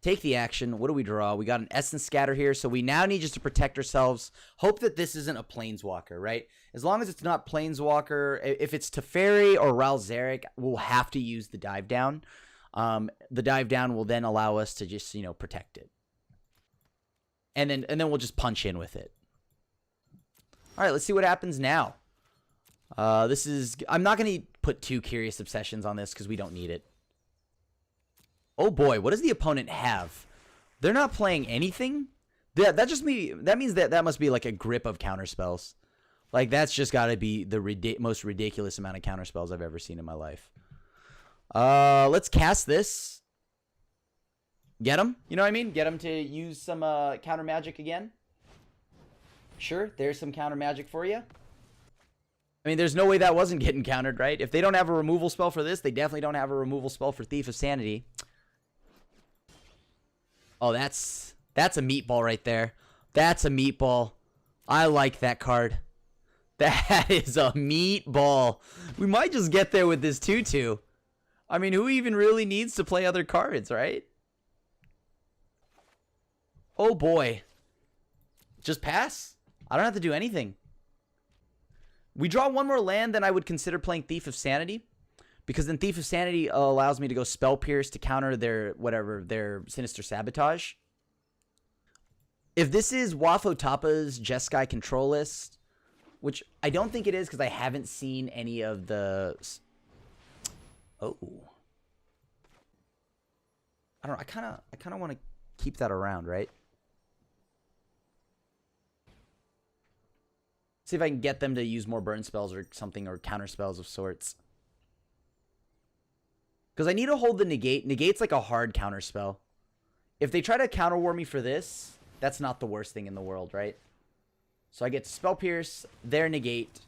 Take the action. What do we draw? We got an Essence Scatter here. So we now need just to protect ourselves. Hope that this isn't a Planeswalker, right? As long as it's not Planeswalker. If it's Teferi or Ralzeric, we'll have to use the dive down. The dive down will then allow us to just, protect it. And then we'll just punch in with it. Alright, let's see what happens now. I'm not going to put 2 Curious Obsessions on this because we don't need it. Oh boy, what does the opponent have? They're not playing anything? That means that must be like a grip of counter spells. Like that's just got to be the most ridiculous amount of counter spells I've ever seen in my life. Let's cast this. Get him. You know what I mean? Get him to use some counter magic again. Sure, there's some counter magic for you. I mean, there's no way that wasn't getting countered, right? If they don't have a removal spell for this, they definitely don't have a removal spell for Thief of Sanity. Oh, that's a meatball right there. That's a meatball. I like that card. That is a meatball. We might just get there with this 2/2. I mean, who even really needs to play other cards, right? Oh, boy. Just pass. I don't have to do anything. We draw one more land, then I would consider playing Thief of Sanity. Because then Thief of Sanity allows me to go Spell Pierce to counter their Sinister Sabotage. If this is Wafo Tapa's Jeskai control list, which I don't think it is because I haven't seen any of the... Oh. I don't know. I kind of want to keep that around, right? See if I can get them to use more burn spells or something, or counter spells of sorts. Because I need to hold the negate. Negate's like a hard counter spell. If they try to counter war me for this, that's not the worst thing in the world, right? So I get to Spell Pierce, their negate.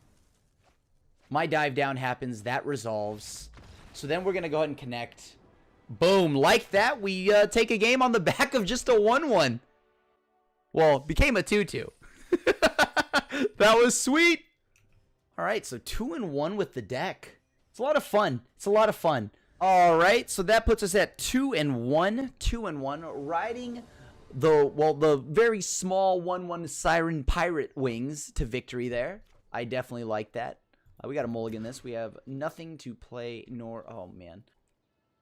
My dive down happens. That resolves. So then we're going to go ahead and connect. Boom. Like that, we take a game on the back of just a 1/1. Well, became a 2/2. That was sweet. All right, so 2-1 with the deck. It's a lot of fun. It's a lot of fun. All right, so that puts us at 2-1. 2-1, riding the very small 1/1 Siren Pirate Wings to victory there. I definitely like that. We got to mulligan this. We have nothing to play, nor... Oh, man.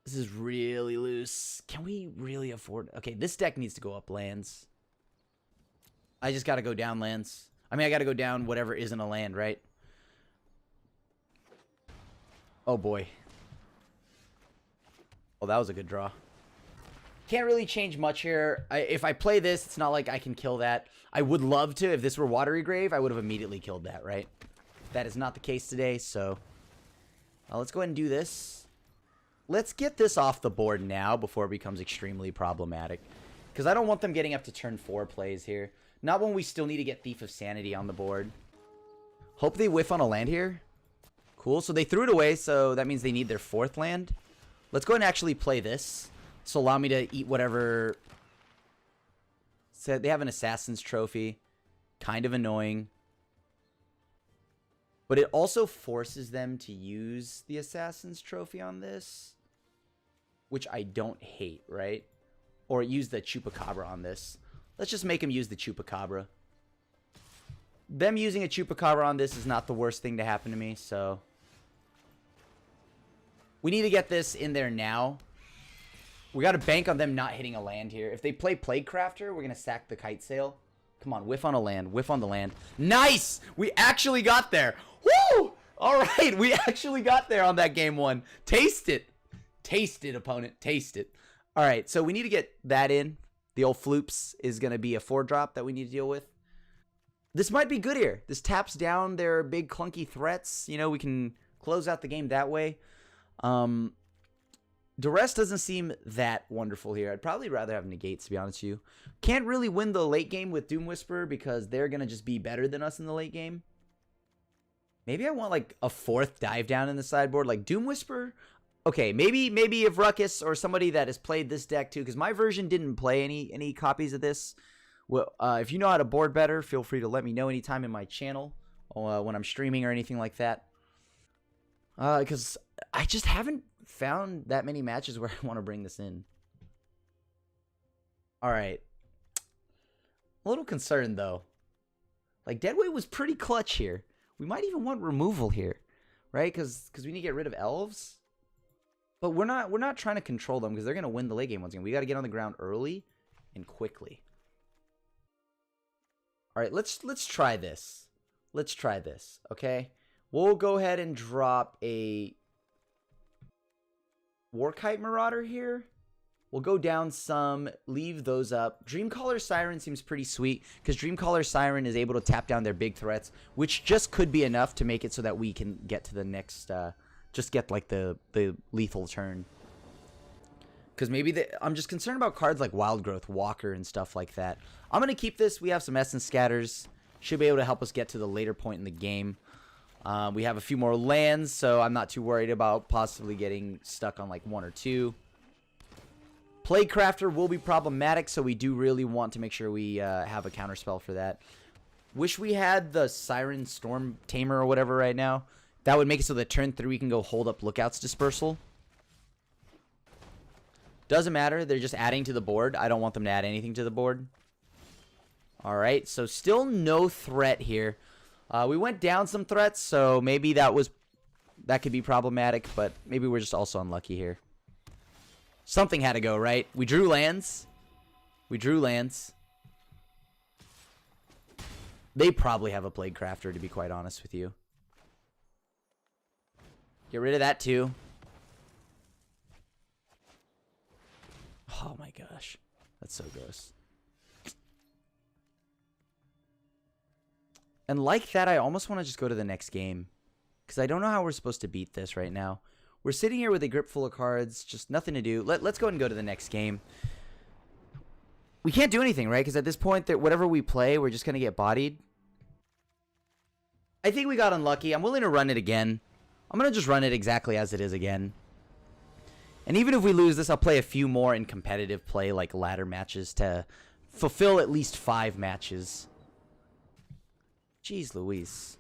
This is really loose. Can we really afford... Okay, this deck needs to go up lands. I just got to go down lands. I mean, I got to go down whatever isn't a land, right? Oh, boy. Oh, that was a good draw. Can't really change much here. If I play this, it's not like I can kill that. I would love to. If this were Watery Grave, I would have immediately killed that, right? That is not the case today, so... let's go ahead and do this. Let's get this off the board now before it becomes extremely problematic. Because I don't want them getting up to turn 4 plays here. Not when we still need to get Thief of Sanity on the board. Hope they whiff on a land here. Cool. So they threw it away, so that means they need their 4th land. Let's go ahead and actually play this. So allow me to eat whatever... So they have an Assassin's Trophy. Kind of annoying. But it also forces them to use the Assassin's Trophy on this. Which I don't hate, right? Or use the Chupacabra on this. Let's just make them use the Chupacabra. Them using a Chupacabra on this is not the worst thing to happen to me, so... We need to get this in there now. We got to bank on them not hitting a land here. If they play Plaguecrafter, we're going to sack the Kite Sail. Come on, whiff on a land. Whiff on the land. Nice! We actually got there. Woo! All right, we actually got there on that game 1. Taste it. Taste it, opponent. Taste it. All right, so we need to get that in. The old Floops is going to be a 4-drop that we need to deal with. This might be good here. This taps down their big clunky threats. You know, we can close out the game that way. Duress doesn't seem that wonderful here. I'd probably rather have Negates, to be honest with you. Can't really win the late game with Doom Whisperer because they're going to just be better than us in the late game. Maybe I want like a 4th dive down in the sideboard. Like Doom Whisperer. Okay, maybe if Ruckus or somebody that has played this deck too, because my version didn't play any copies of this. Well, if you know how to board better, feel free to let me know anytime in my channel when I'm streaming or anything like that. Because I just haven't found that many matches where I want to bring this in. All right. A little concerned, though. Like, Deadweight was pretty clutch here. We might even want removal here, right? Because we need to get rid of elves. But we're not trying to control them because they're going to win the late game once again. We got to get on the ground early and quickly. All right, let's try this. Let's try this, okay? We'll go ahead and drop a Warkite Marauder here. We'll go down some, leave those up. Dreamcaller Siren seems pretty sweet because Dreamcaller Siren is able to tap down their big threats, which just could be enough to make it so that we can get to the next, just get like the lethal turn. Because maybe I'm just concerned about cards like Wild Growth, Walker, and stuff like that. I'm going to keep this. We have some Essence Scatters. Should be able to help us get to the later point in the game. We have a few more lands, so I'm not too worried about possibly getting stuck on like 1 or 2. Plaguecrafter will be problematic, so we do really want to make sure we have a counterspell for that. Wish we had the Siren Storm Tamer or whatever right now. That would make it so that turn 3 we can go hold up Lookout's Dispersal. Doesn't matter. They're just adding to the board. I don't want them to add anything to the board. Alright, so still no threat here. We went down some threats, so maybe that could be problematic, but maybe we're just also unlucky here. Something had to go, right? We drew lands. We drew lands. They probably have a Plaguecrafter, to be quite honest with you. Get rid of that, too. Oh, my gosh. That's so gross. And like that, I almost want to just go to the next game. Because I don't know how we're supposed to beat this right now. We're sitting here with a grip full of cards, just nothing to do. Let's go ahead and go to the next game. We can't do anything, right? Because at this point, whatever we play, we're just going to get bodied. I think we got unlucky. I'm willing to run it again. I'm going to just run it exactly as it is again. And even if we lose this, I'll play a few more in competitive play, like ladder matches, to fulfill at least 5 matches. Jeez Louise.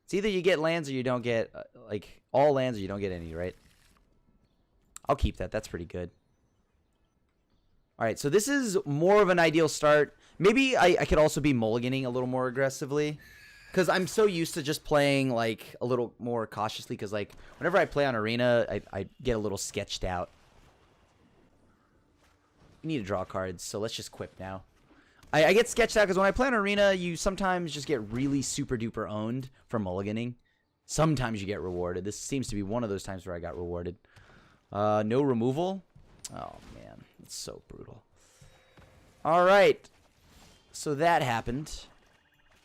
It's either you get lands or you don't get, like, all lands or you don't get any, right? I'll keep that. That's pretty good. Alright, so this is more of an ideal start. Maybe I could also be mulliganing a little more aggressively. Because I'm so used to just playing, like, a little more cautiously. Because, like, whenever I play on Arena, I get a little sketched out. We need to draw cards, so let's just quip now. I get sketched out because when I play on Arena, you sometimes just get really super duper owned for mulliganing. Sometimes you get rewarded. This seems to be one of those times where I got rewarded. No removal. Oh, man. It's so brutal. All right. So that happened.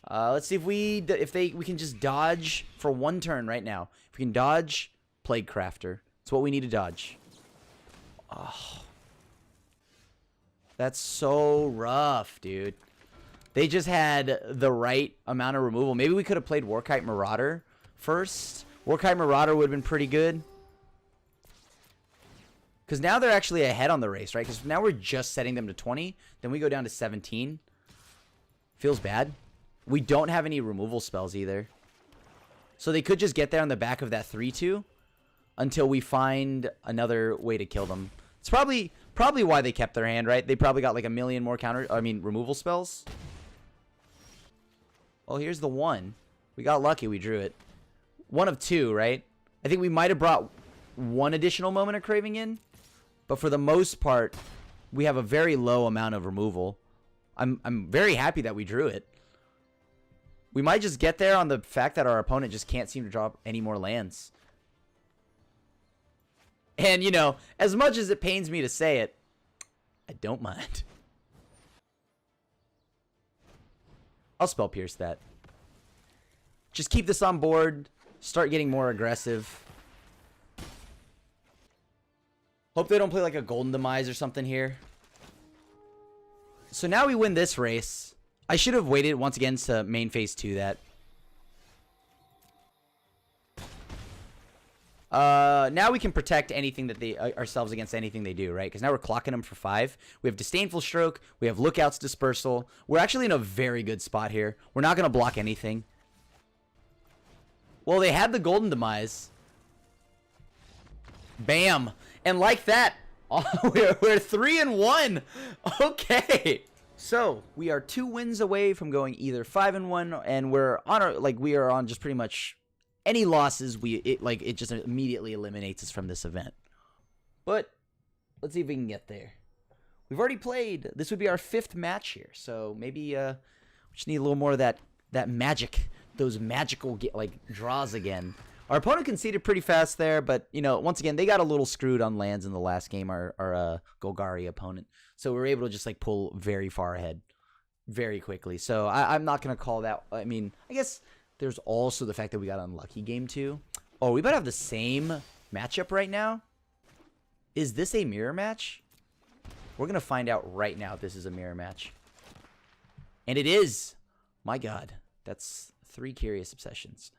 Let's see if we can just dodge for 1 turn right now. If we can dodge Plaguecrafter. It's what we need to dodge. Oh. That's so rough, dude. They just had the right amount of removal. Maybe we could have played Warkite Marauder first. Warkite Marauder would have been pretty good. Because now they're actually ahead on the race, right? Because now we're just setting them to 20. Then we go down to 17. Feels bad. We don't have any removal spells either. So they could just get there on the back of that 3-2 until we find another way to kill them. It's probably why they kept their hand, right? They probably got like a million more removal spells. Oh, here's the 1. We got lucky. We drew it. 1 of 2, right? I think we might have brought 1 additional Moment of Craving in. But for the most part, we have a very low amount of removal. I'm very happy that we drew it. We might just get there on the fact that our opponent just can't seem to drop any more lands. And, you know, as much as it pains me to say it, I don't mind. I'll Spell Pierce that. Just keep this on board. Start getting more aggressive. Hope they don't play like a Golden Demise or something here. So now we win this race. I should have waited once again to main phase 2 that. Now we can protect anything that ourselves against anything they do, right? Because now we're clocking them for 5. We have Disdainful Stroke. We have Lookout's Dispersal. We're actually in a very good spot here. We're not going to block anything. Well, they had the Golden Demise. Bam. And like that, we're 3-1. Okay. So we are 2 wins away from going either 5-1, and we're on we are on just pretty much any losses. It just immediately eliminates us from this event. But let's see if we can get there. We've already played. This would be our 5th match here, so maybe we just need a little more of that magic, those magical draws again. Our opponent conceded pretty fast there, but, you know, once again, they got a little screwed on lands in the last game, our Golgari opponent. So we were able to just, like, pull very far ahead very quickly. So I'm not going to call that. I mean, I guess there's also the fact that we got unlucky game 2. Oh, we better have the same matchup right now. Is this a mirror match? We're going to find out right now if this is a mirror match. And it is. My God. That's 3 Curious Obsessions.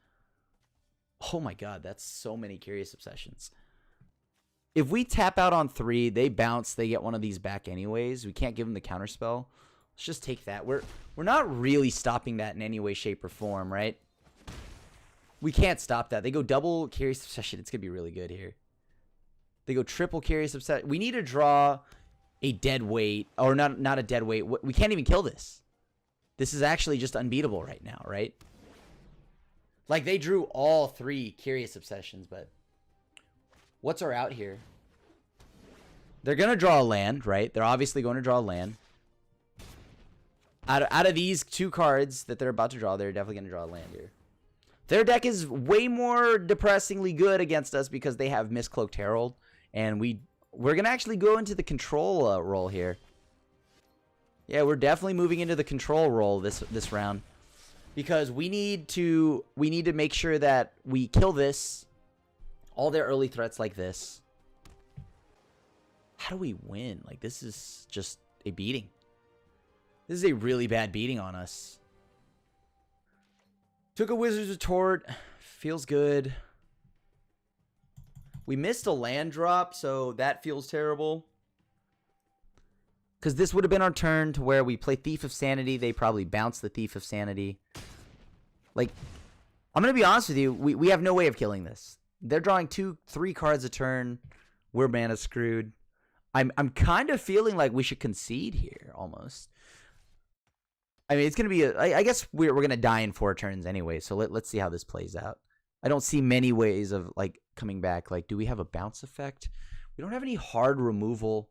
Oh my God, that's so many Curious Obsessions. If we tap out on 3, they bounce, they get one of these back anyways. We can't give them the counterspell. Let's just take that. We're not really stopping that in any way, shape, or form, right? We can't stop that. They go double Curious Obsession. It's going to be really good here. They go triple Curious Obsession. We need to draw a dead weight. Or not a dead weight. We can't even kill this. This is actually just unbeatable right now, right? Like, they drew all 3 Curious Obsessions, but what's our out here? They're going to draw a land, right? They're obviously going to draw a land. Out of these 2 cards that they're about to draw, they're definitely going to draw a land here. Their deck is way more depressingly good against us because they have Mistcloaked Herald, and we're going to actually go into the control role here. Yeah, we're definitely moving into the control role this round. Because we need to make sure that we kill this, all their early threats like this. How do we win? Like, this is just a beating. This is a really bad beating on us. Took a Wizard's Retort. Feels good. We missed a land drop, so that feels terrible. Because this would have been our turn to where we play Thief of Sanity. They probably bounce the Thief of Sanity. Like, I'm going to be honest with you. We have no way of killing this. They're drawing 2-3 cards a turn. We're mana screwed. I'm kind of feeling like we should concede here, almost. I mean, it's going to be I guess we're going to die in 4 turns anyway, so let's see how this plays out. I don't see many ways of, like, coming back. Like, do we have a bounce effect? We don't have any hard removal.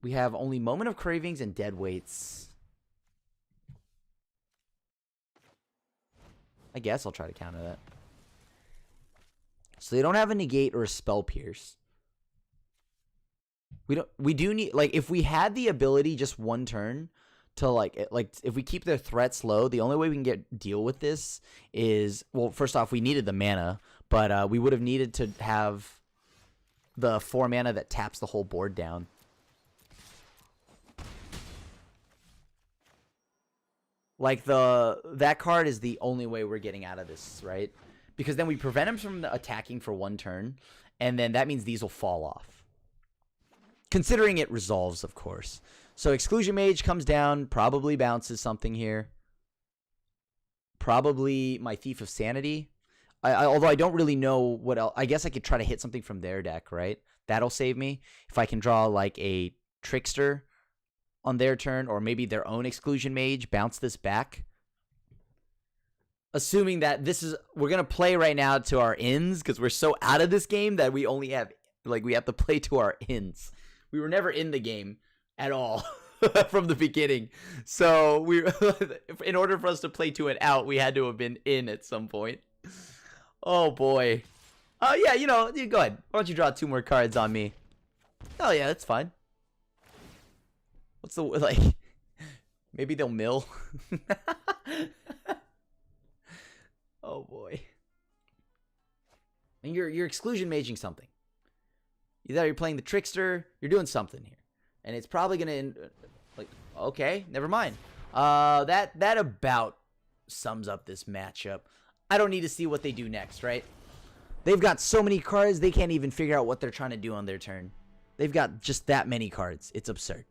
We have only Moment of Cravings and Dead Weights. I guess I'll try to counter that. So they don't have a Negate or a Spell Pierce. We do need, like, if we had the ability just 1 turn to, like if we keep their threats low, the only way we can deal with this is, well, first off, we needed the mana, but we would have needed to have the 4 mana that taps the whole board down. Like, that card is the only way we're getting out of this, right? Because then we prevent him from attacking for 1 turn, and then that means these will fall off. Considering it resolves, of course. So Exclusion Mage comes down, probably bounces something here. Probably my Thief of Sanity. Although I don't really know what else. I guess I could try to hit something from their deck, right? That'll save me. If I can draw, like, a Trickster on their turn, or maybe their own Exclusion Mage, bounce this back. Assuming that we're going to play right now to our ends, because we're so out of this game that we only have, like, we have to play to our ends. We were never in the game at all from the beginning. So in order for us to play to it out, we had to have been in at some point. Oh boy. Oh yeah, you know, go ahead. Why don't you draw 2 more cards on me? Oh yeah, that's fine. What's the, like, maybe they'll mill. Oh boy. And you're Exclusion Maging something. Either you're playing the Trickster, you're doing something here. And it's probably going to, like, okay, never mind. That about sums up this matchup. I don't need to see what they do next, right? They've got so many cards, they can't even figure out what they're trying to do on their turn. They've got just that many cards. It's absurd.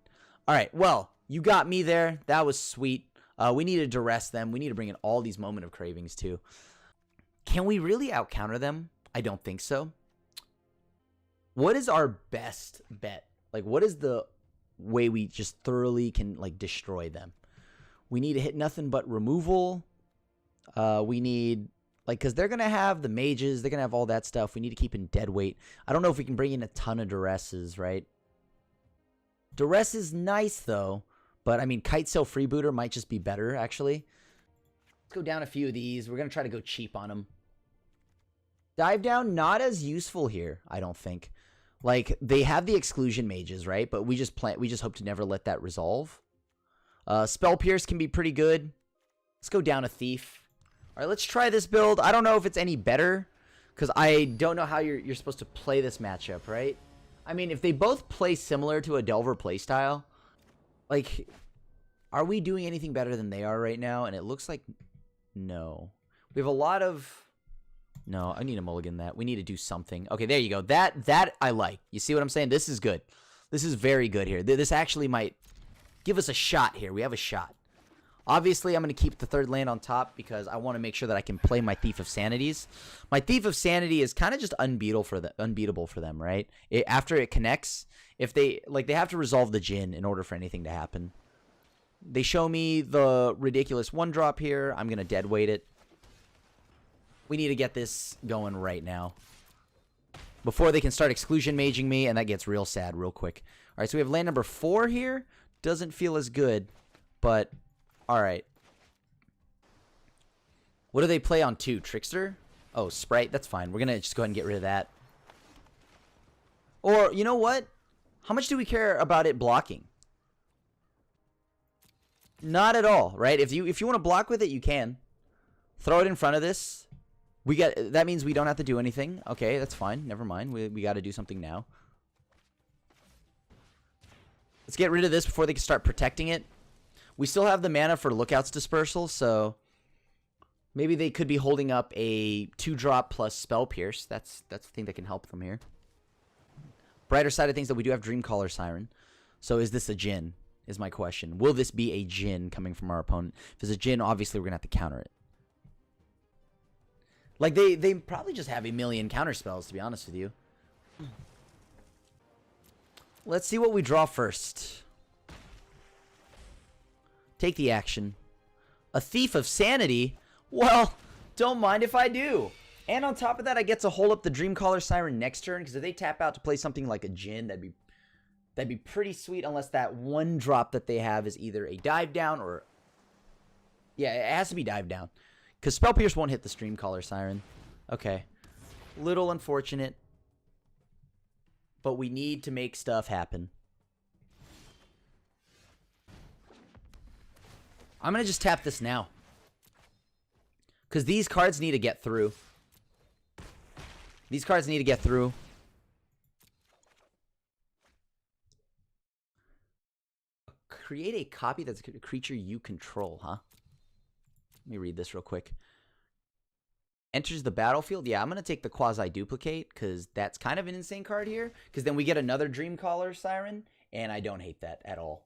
All right, well, you got me there. That was sweet. We needed to rest them. We need to bring in all these Moment of Cravings, too. Can we really out-counter them? I don't think so. What is our best bet? Like, what is the way we just thoroughly can, like, destroy them? We need to hit nothing but removal. We need, like, because they're going to have the mages. They're going to have all that stuff. We need to keep in dead weight. I don't know if we can bring in a ton of duresses, right? Duress is nice, though. But, I mean, Kite Sail Freebooter might just be better, actually. Let's go down a few of these. We're going to try to go cheap on them. Dive down, not as useful here, I don't think. Like, they have the exclusion mages, right? But we just hope to never let that resolve. Spell Pierce can be pretty good. Let's go down a Thief. All right, let's try this build. I don't know if it's any better, because I don't know how you're supposed to play this matchup, right? I mean, if they both play similar to a Delver playstyle, like, are we doing anything better than they are right now? And it looks like no. We have a lot of... No, I need to mulligan that. We need to do something. Okay, there you go. That I like. You see what I'm saying? This is good. This is very good here. This actually might give us a shot here. We have a shot. Obviously, I'm going to keep the third land on top because I want to make sure that I can play my Thief of Sanities. My Thief of Sanity is kind of just unbeatable for them, right? After it connects, if they have to resolve the Djinn in order for anything to happen. They show me the ridiculous 1-drop here. I'm going to deadweight it. We need to get this going right now before they can start exclusion maging me, and that gets real sad real quick. All right, so we have land number 4 here. Doesn't feel as good, but all right. What do they play on 2? Trickster? Oh, Sprite. That's fine. We're going to just go ahead and get rid of that. Or, you know what? How much do we care about it blocking? Not at all, right? If you want to block with it, you can. Throw it in front of this. That means we don't have to do anything. Okay, that's fine. Never mind. We got to do something now. Let's get rid of this before they can start protecting it. We still have the mana for Lookout's Dispersal, so maybe they could be holding up a 2-drop plus Spell Pierce. That's the thing that can help them here. Brighter side of things that we do have Dreamcaller Siren. So is this a Djinn? Is my question. Will this be a Djinn coming from our opponent? If it's a Djinn, obviously we're going to have to counter it. Like, they probably just have a million counter spells, to be honest with you. Let's see what we draw first. Take the action. A Thief of Sanity? Well, don't mind if I do. And on top of that, I get to hold up the Dreamcaller Siren next turn, because if they tap out to play something like a Djinn, that'd be pretty sweet, unless that 1-drop that they have is either a dive down or... Yeah, it has to be dive down. Because Spell Pierce won't hit the Dreamcaller Siren. Okay. Little unfortunate. But we need to make stuff happen. I'm going to just tap this now. Because these cards need to get through. These cards need to get through. Create a copy that's a creature you control, huh? Let me read this real quick. Enters the battlefield. Yeah, I'm going to take the Quasi-Duplicate because that's kind of an insane card here. Because then we get another Dreamcaller Siren, and I don't hate that at all.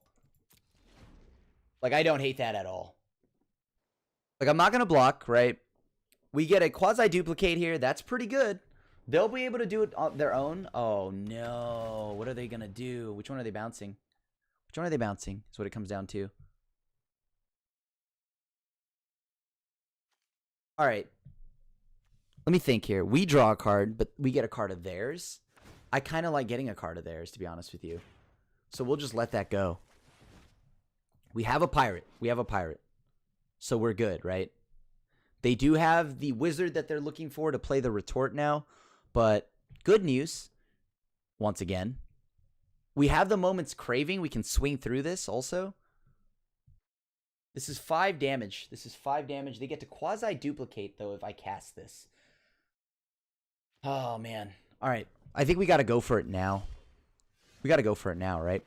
Like, I don't hate that at all. Like, I'm not going to block, right? We get a Quasi-Duplicate here. That's pretty good. They'll be able to do it on their own. Oh, no. What are they going to do? Which one are they bouncing? Which one are they bouncing? That's what it comes down to. All right. Let me think here. We draw a card, but we get a card of theirs. I kind of like getting a card of theirs, to be honest with you. So we'll just let that go. We have a pirate. We have a pirate. So we're good, right? They do have the wizard that they're looking for to play the retort now. But good news, once again. We have the Moment's Craving. We can swing through this also. This is 5 damage. This is 5 damage. They get to Quasi-Duplicate, though, if I cast this. Oh, man. All right. I think we got to go for it now. We got to go for it now, right?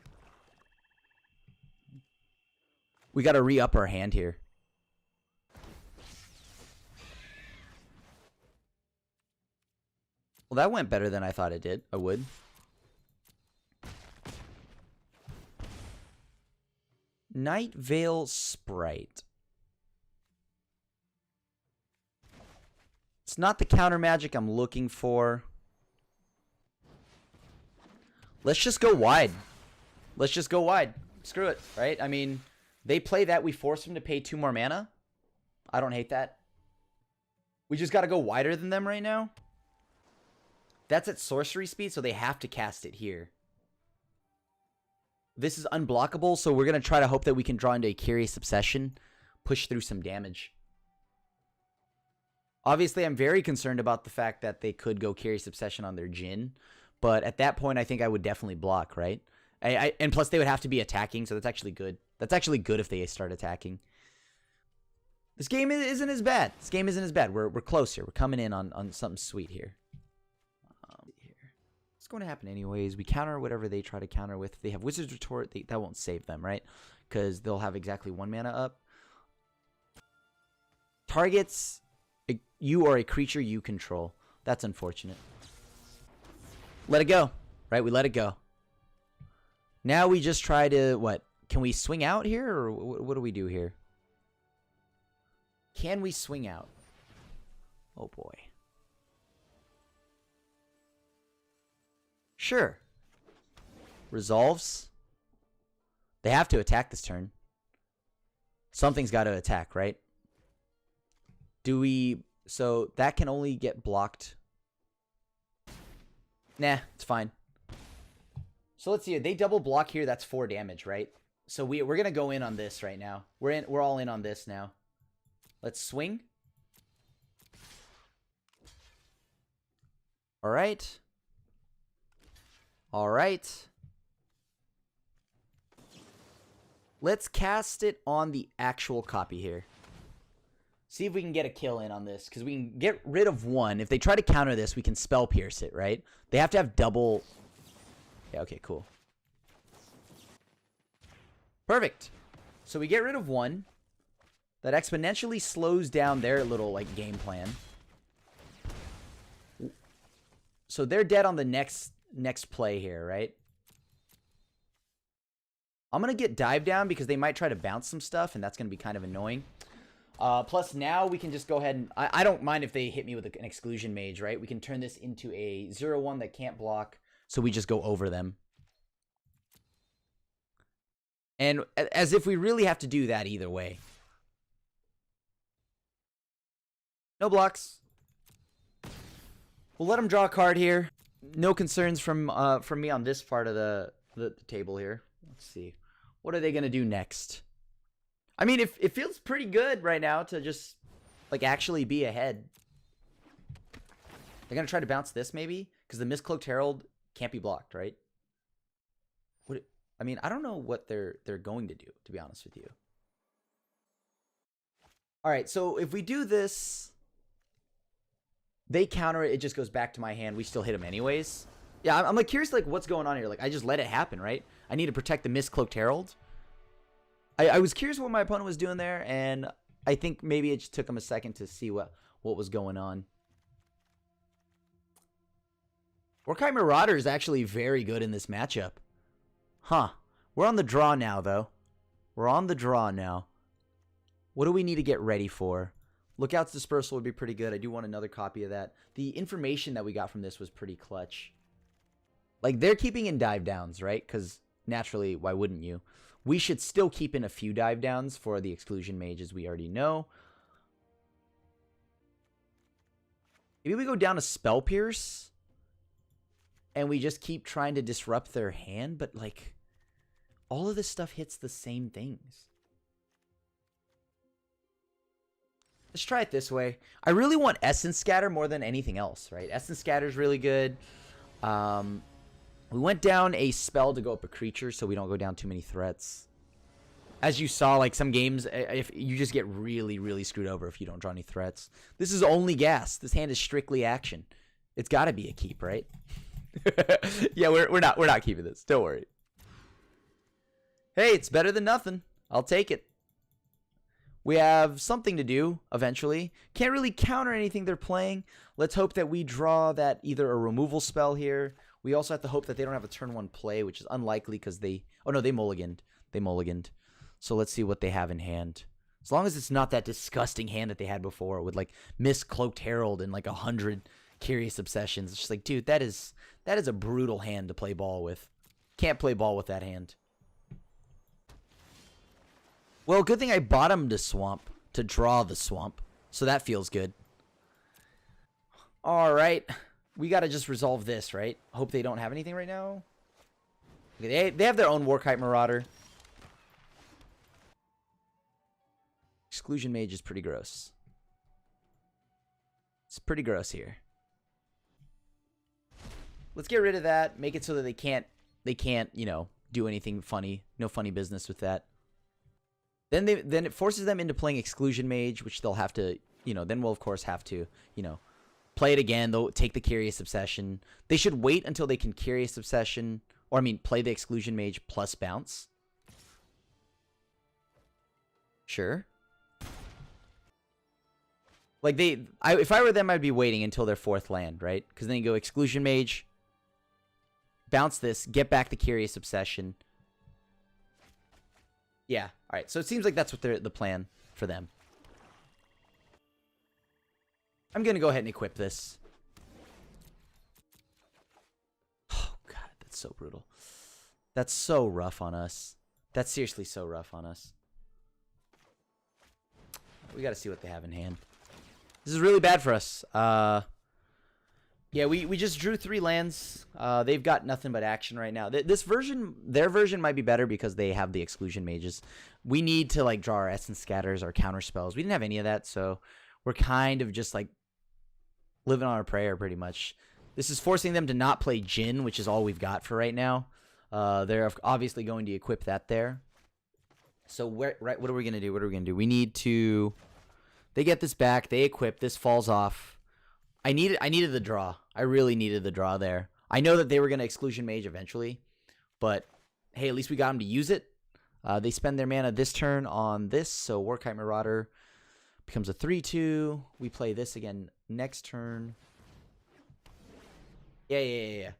We got to re-up our hand here. Well, that went better than I thought it did. I would. Night Veil Sprite. It's not the counter magic I'm looking for. Let's just go wide. Let's just go wide. Screw it, right? I mean, they play that. We force them to pay 2 more mana. I don't hate that. We just got to go wider than them right now. That's at sorcery speed, so they have to cast it here. This is unblockable, so we're going to try to hope that we can draw into a Curious Obsession. Push through some damage. Obviously, I'm very concerned about the fact that they could go Curious Obsession on their Djinn. But at that point, I think I would definitely block, right? And plus, they would have to be attacking, so that's actually good. That's actually good if they start attacking. This game isn't as bad. This game isn't as bad. We're close here. We're coming in on something sweet here. What's going to happen anyways? We counter whatever they try to counter with. If they have Wizard's Retort, that won't save them, right? Because they'll have exactly 1 mana up. Targets, you are a creature you control. That's unfortunate. Let it go, right? We let it go. Now we just try to, what? Can we swing out here, or what do we do here? Can we swing out? Oh, boy. Sure. Resolves. They have to attack this turn. Something's got to attack, right? Do we... So that can only get blocked. Nah, it's fine. So let's see. They double block here. That's 4 damage, right? So we're going to go in on this right now. We're all in on this now. Let's swing. All right. All right. Let's cast it on the actual copy here. See if we can get a kill in on this, because we can get rid of 1. If they try to counter this, we can Spell Pierce it, right? They have to have double... Yeah, okay, cool. Perfect. So we get rid of 1. That exponentially slows down their little, like, game plan. So they're dead on the next play here, right? I'm going to get Dive Down because they might try to bounce some stuff, and that's going to be kind of annoying. Plus, now we can just go ahead and... I don't mind if they hit me with an Exclusion Mage, right? We can turn this into a 0/1 that can't block, so we just go over them. And as if we really have to do that either way. No blocks. We'll let them draw a card here. No concerns from me on this part of the table here. Let's see. What are they going to do next? I mean, it feels pretty good right now to just, like, actually be ahead. They're going to try to bounce this, maybe? Because the Mistcloaked Herald can't be blocked, right? I mean, I don't know what they're going to do, to be honest with you. All right, so if we do this, they counter it. It just goes back to my hand. We still hit them anyways. Yeah, I'm like curious, like, what's going on here. Like, I just let it happen, right? I need to protect the Mistcloaked Herald. I was curious what my opponent was doing there, and I think maybe it just took him a second to see what was going on. Orkai Marauder is actually very good in this matchup. Huh. We're on the draw now, though. We're on the draw now. What do we need to get ready for? Lookout's Dispersal would be pretty good. I do want another copy of that. The information that we got from this was pretty clutch. Like, they're keeping in dive downs, right? Because naturally, why wouldn't you? We should still keep in a few dive downs for the Exclusion Mage, as we already know. Maybe we go down to Spell Pierce, and we just keep trying to disrupt their hand, but, like, all of this stuff hits the same things. Let's try it this way. I really want Essence Scatter more than anything else, right? Essence Scatter is really good. We went down a spell to go up a creature, so we don't go down too many threats. As you saw, like, some games, if you just get really, really screwed over if you don't draw any threats. This is only gas. This hand is strictly action. It's got to be a keep, right? Yeah, we're not keeping this. Don't worry. Hey, it's better than nothing. I'll take it. We have something to do eventually. Can't really counter anything they're playing. Let's hope that we draw that either a removal spell here. We also have to hope that they don't have a turn 1 play, which is unlikely because they... Oh, no, they mulliganed. They mulliganed. So let's see what they have in hand. As long as it's not that disgusting hand that they had before with, like, Mistcloaked Herald and, like, 100 Curious Obsessions. It's just like, dude, that is a brutal hand to play ball with. Can't play ball with that hand. Well, good thing I bottomed a swamp to draw the swamp. So that feels good. All right. We got to just resolve this, right? Hope they don't have anything right now. Okay, they have their own Warkite Marauder. Exclusion Mage is pretty gross. It's pretty gross here. Let's get rid of that. Make it so that they can't, you know, do anything funny. No funny business with that. Then it forces them into playing Exclusion Mage, which they'll have to, you know, then we'll of course have to, you know, play it again. They'll take the Curious Obsession. They should wait until they can Curious Obsession, or I mean, play the Exclusion Mage plus bounce. Sure. Like if I were them, I'd be waiting until their 4th land, right? Because then you go Exclusion Mage, bounce this, get back the Curious Obsession. Yeah. All right. So it seems like that's what the plan for them. I'm gonna go ahead and equip this. Oh god, that's so brutal. That's so rough on us. That's seriously so rough on us. We got to see what they have in hand. This is really bad for us. Yeah, we just drew 3 lands. They've got nothing but action right now. This version, their version might be better because they have the Exclusion Mages. We need to like draw our Essence Scatters, our counter spells. We didn't have any of that, so we're kind of just like living on our prayer pretty much. This is forcing them to not play Djinn, which is all we've got for right now. They're obviously going to equip that there. So what are we gonna do? What are we gonna do? We need to. They get this back. They equip. This falls off. I needed the draw. I really needed the draw there. I know that they were gonna Exclusion Mage eventually, but hey, at least we got them to use it. They spend their mana this turn on this, so Warkite Marauder becomes a 3/2. We play this again next turn. Yeah.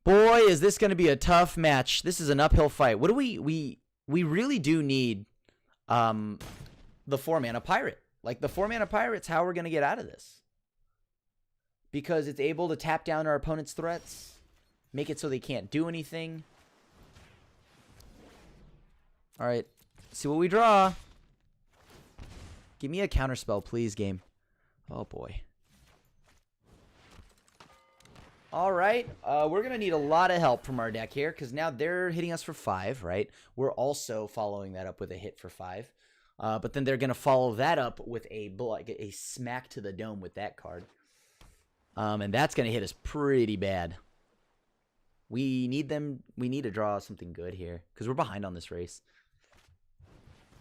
Boy, is this gonna be a tough match. This is an uphill fight. What do we really do need the 4-mana pirate. Like the 4-mana pirate's how we're going to get out of this. Because it's able to tap down our opponent's threats, make it so they can't do anything. All right, see what we draw. Give me a counterspell, please, game. Oh boy. All right, we're going to need a lot of help from our deck here because now they're hitting us for 5, right? We're also following that up with a hit for 5. But then they're going to follow that up with a smack to the dome with that card. And that's going to hit us pretty bad. We need to draw something good here because we're behind on this race.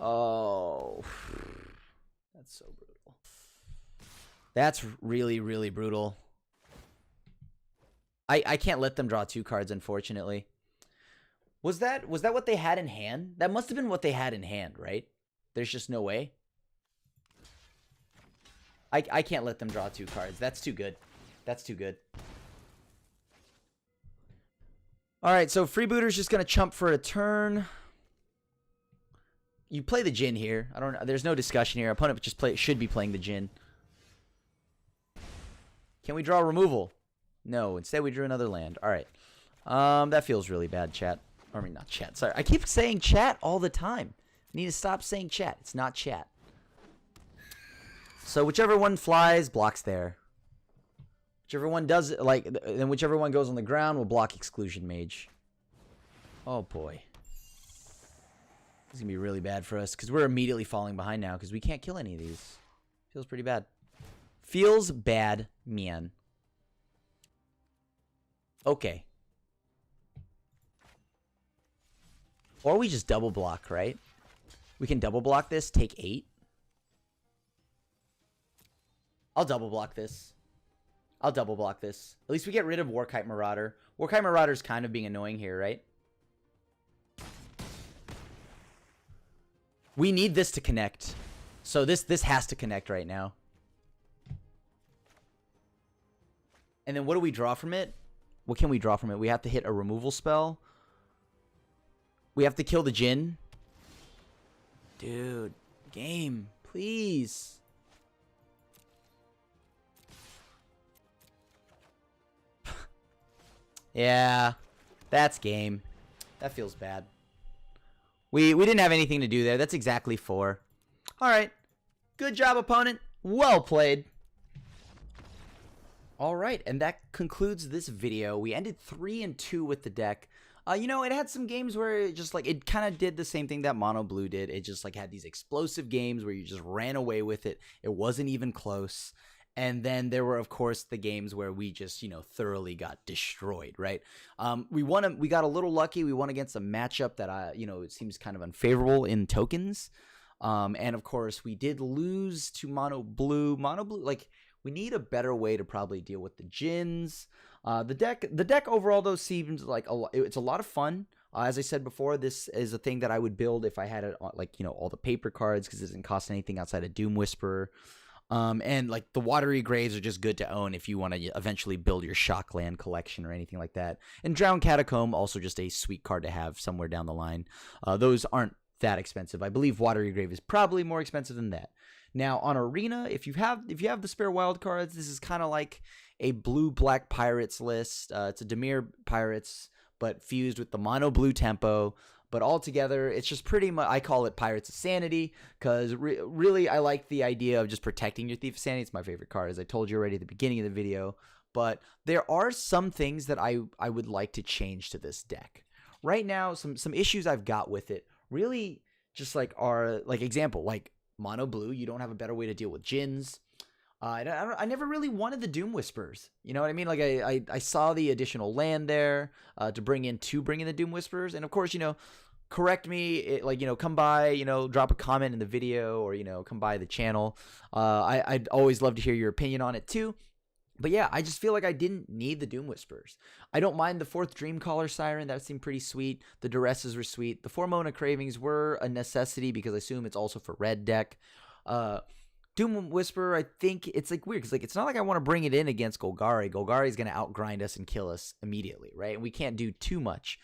Oh, that's so brutal. That's really, really brutal. I can't let them draw 2 cards, unfortunately. Was that what they had in hand? That must have been what they had in hand, right? There's just no way. I can't let them draw 2 cards. That's too good. That's too good. All right, so Freebooter's just going to chump for a turn. You play the Djinn here. I don't know. There's no discussion here. Opponent just should be playing the Djinn. Can we draw removal? No, instead we drew another land. All right. That feels really bad, chat. I mean, not chat. Sorry. I keep saying chat all the time. I need to stop saying chat. It's not chat. So whichever one flies, blocks there. Whichever one does, like, then whichever one goes on the ground will block Exclusion Mage. Oh, boy. This is going to be really bad for us because we're immediately falling behind now because we can't kill any of these. Feels pretty bad. Feels bad, man. Okay. Or we just double block, right? We can double block this, take 8. I'll double block this. I'll double block this. At least we get rid of Warkite Marauder. Warkite Marauder's kind of being annoying here, right? We need this to connect. So this has to connect right now. And then what do we draw from it? What can we draw from it? We have to hit a removal spell. We have to kill the Djinn. Dude, game, please. Yeah, that's game. That feels bad. We didn't have anything to do there. That's exactly 4. All right. Good job, opponent. Well played. All right, and that concludes this video. We ended 3-2 with the deck. You know, it had some games where it just like it kind of did the same thing that Mono Blue did. It just like had these explosive games where you just ran away with it. It wasn't even close. And then there were, of course, the games where we just, thoroughly got destroyed, right? We got a little lucky. We won against a matchup that it seems kind of unfavorable in tokens. And of course, we did lose to Mono Blue. Mono Blue, like, we need a better way to probably deal with the Djinns. The deck overall, though, seems like it's a lot of fun. As I said before, this is a thing that I would build if I had it, all the paper cards, because it doesn't cost anything outside of Doom Whisperer. And like the Watery Graves are just good to own if you want to eventually build your Shockland collection or anything like that. And Drown Catacomb, also just a sweet card to have somewhere down the line. Those aren't that expensive. I believe Watery Grave is probably more expensive than that. Now on Arena, if you have the spare wild cards, this is kind of like a blue-black Pirates list. It's a Dimir Pirates, but fused with the mono blue tempo. But altogether, it's just pretty much, I call it Pirates of Sanity, because really I like the idea of just protecting your Thief of Sanity. It's my favorite card, as I told you already at the beginning of the video. But there are some things that I would like to change to this deck. Right now, some issues I've got with it really just are, example, mono blue, you don't have a better way to deal with Djinns. I never really wanted the Doom Whisperers. You know what I mean? I saw the additional land there to bring in the Doom Whisperers. And of course, correct me, come by, drop a comment in the video, or, come by the channel. I'd always love to hear your opinion on it too. But yeah, I just feel like I didn't need the Doom Whisperers. I don't mind the 4th Dreamcaller Siren. That seemed pretty sweet. The Duresses were sweet. The 4 Mona Cravings were a necessity, because I assume it's also for red deck. Doom Whisperer, I think it's weird, because it's not like I want to bring it in against Golgari. Golgari is going to outgrind us and kill us immediately, right? And we can't do too much.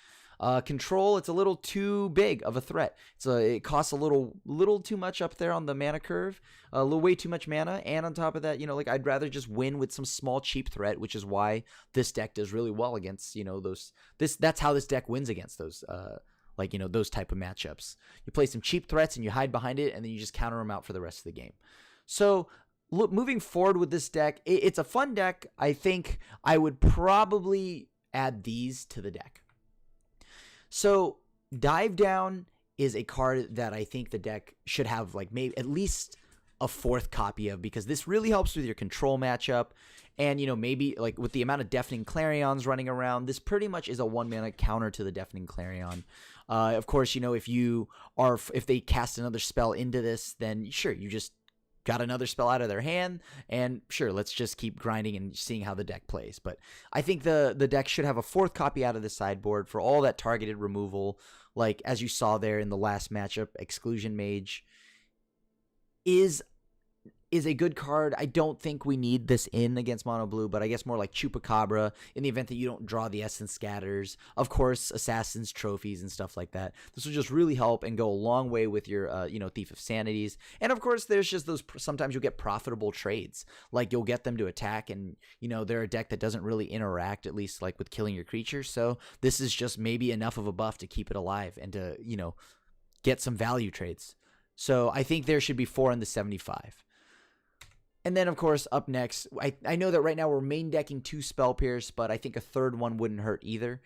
Control, it's a little too big of a threat. It costs a little too much up there on the mana curve, a little way too much mana. And on top of that, I'd rather just win with some small cheap threat, which is why this deck does really well against that's how this deck wins against those those type of matchups. You play some cheap threats and you hide behind it, and then you just counter them out for the rest of the game. So moving forward with this deck, it's a fun deck. I think I would probably add these to the deck. So Dive Down is a card that I think the deck should have maybe at least a 4th copy of, because this really helps with your control matchup. And, maybe with the amount of Deafening Clarions running around, this pretty much is a 1-mana counter to the Deafening Clarion. Of course, if they cast another spell into this, then sure, you just got another spell out of their hand, and sure, let's just keep grinding and seeing how the deck plays. But I think the deck should have a 4th copy out of the sideboard for all that targeted removal, as you saw there in the last matchup. Exclusion Mage is a good card. I don't think we need this in against Mono Blue, but I guess more like Chupacabra in the event that you don't draw the Essence Scatters. Of course, Assassin's Trophies and stuff like that. This will just really help and go a long way with your, Thief of Sanities. And of course, there's just those, sometimes you'll get profitable trades. You'll get them to attack, and, they're a deck that doesn't really interact, at least with killing your creature. So this is just maybe enough of a buff to keep it alive and to, get some value trades. So I think there should be 4 in the 75. And then, of course, up next, I know that right now we're main decking 2 Spell Pierce, but I think a 3rd one wouldn't hurt either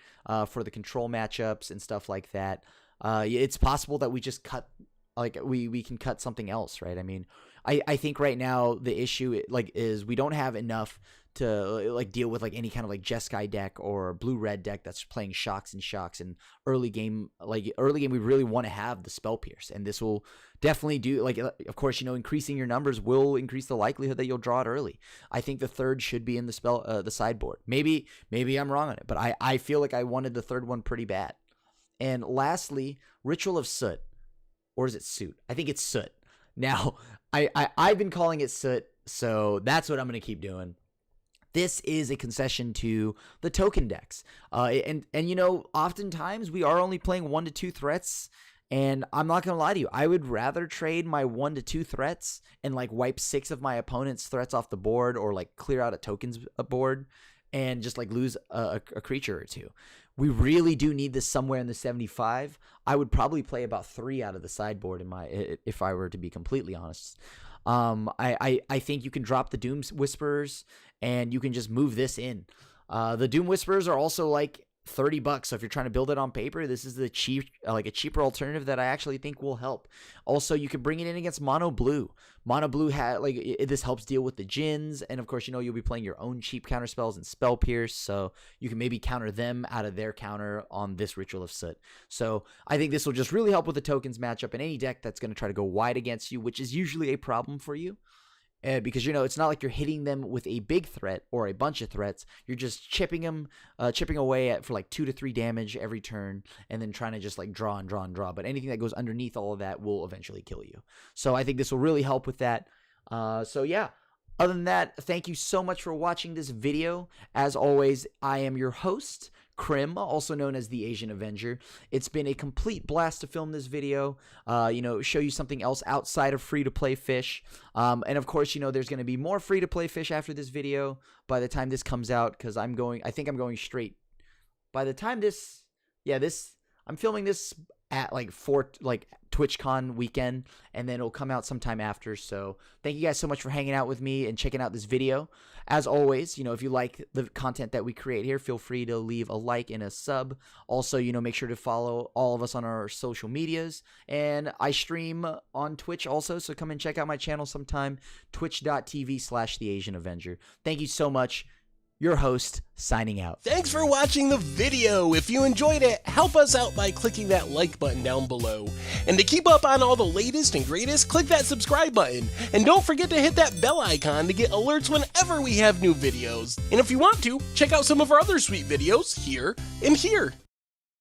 for the control matchups and stuff like that. It's possible that we just cut, we can cut something else, right? I mean, I think right now the issue is we don't have enough to deal with any kind of Jeskai deck or blue-red deck that's playing shocks and early game. Early game, we really want to have the Spell Pierce, and this will definitely do, of course, increasing your numbers will increase the likelihood that you'll draw it early. I think the 3rd should be in the sideboard. Maybe I'm wrong on it, but I feel like I wanted the 3rd one pretty bad. And lastly, Ritual of Soot, or is it Soot? I think it's Soot. Now, I've been calling it Soot, so that's what I'm going to keep doing. This is a concession to the token decks. And oftentimes we are only playing 1 to 2 threats. And I'm not going to lie to you, I would rather trade my 1 to 2 threats and wipe 6 of my opponent's threats off the board, or clear out a tokens board and just lose a creature or 2. We really do need this somewhere in the 75. I would probably play about 3 out of the sideboard if I were to be completely honest. I think you can drop the Doom Whisperers and you can just move this in. The Doom Whisperers are also $30. So if you're trying to build it on paper, this is the a cheaper alternative that I actually think will help. Also, you can bring it in against mono blue. Mono blue this helps deal with the Djinns, and of course, you'll be playing your own cheap counter spells and spell pierce, so you can maybe counter them out of their counter on this Ritual of Soot. So I think this will just really help with the tokens matchup in any deck that's going to try to go wide against you, which is usually a problem for you. Because, it's not like you're hitting them with a big threat or a bunch of threats. You're just chipping away for like 2 to 3 damage every turn, and then trying to just like draw and draw and draw. But anything that goes underneath all of that will eventually kill you. So I think this will really help with that. So yeah. Other than that, thank you so much for watching this video. As always, I am your host, Krim, also known as the Asian Avenger. It's been a complete blast to film this video, show you something else outside of free-to-play fish. And of course, there's going to be more free-to-play fish after this video by the time this comes out, because I think I'm going straight. By the time I'm filming this at TwitchCon weekend, and then it'll come out sometime after. So thank you guys so much for hanging out with me and checking out this video. As always, if you like the content that we create here, feel free to leave a like and a sub. Also, make sure to follow all of us on our social medias. And I stream on Twitch also, so come and check out my channel sometime, twitch.tv/theasianavenger. Thank you so much. Your host, signing out. Thanks for watching the video. If you enjoyed it, help us out by clicking that like button down below. And to keep up on all the latest and greatest, click that subscribe button. And don't forget to hit that bell icon to get alerts whenever we have new videos. And if you want to, check out some of our other sweet videos here and here.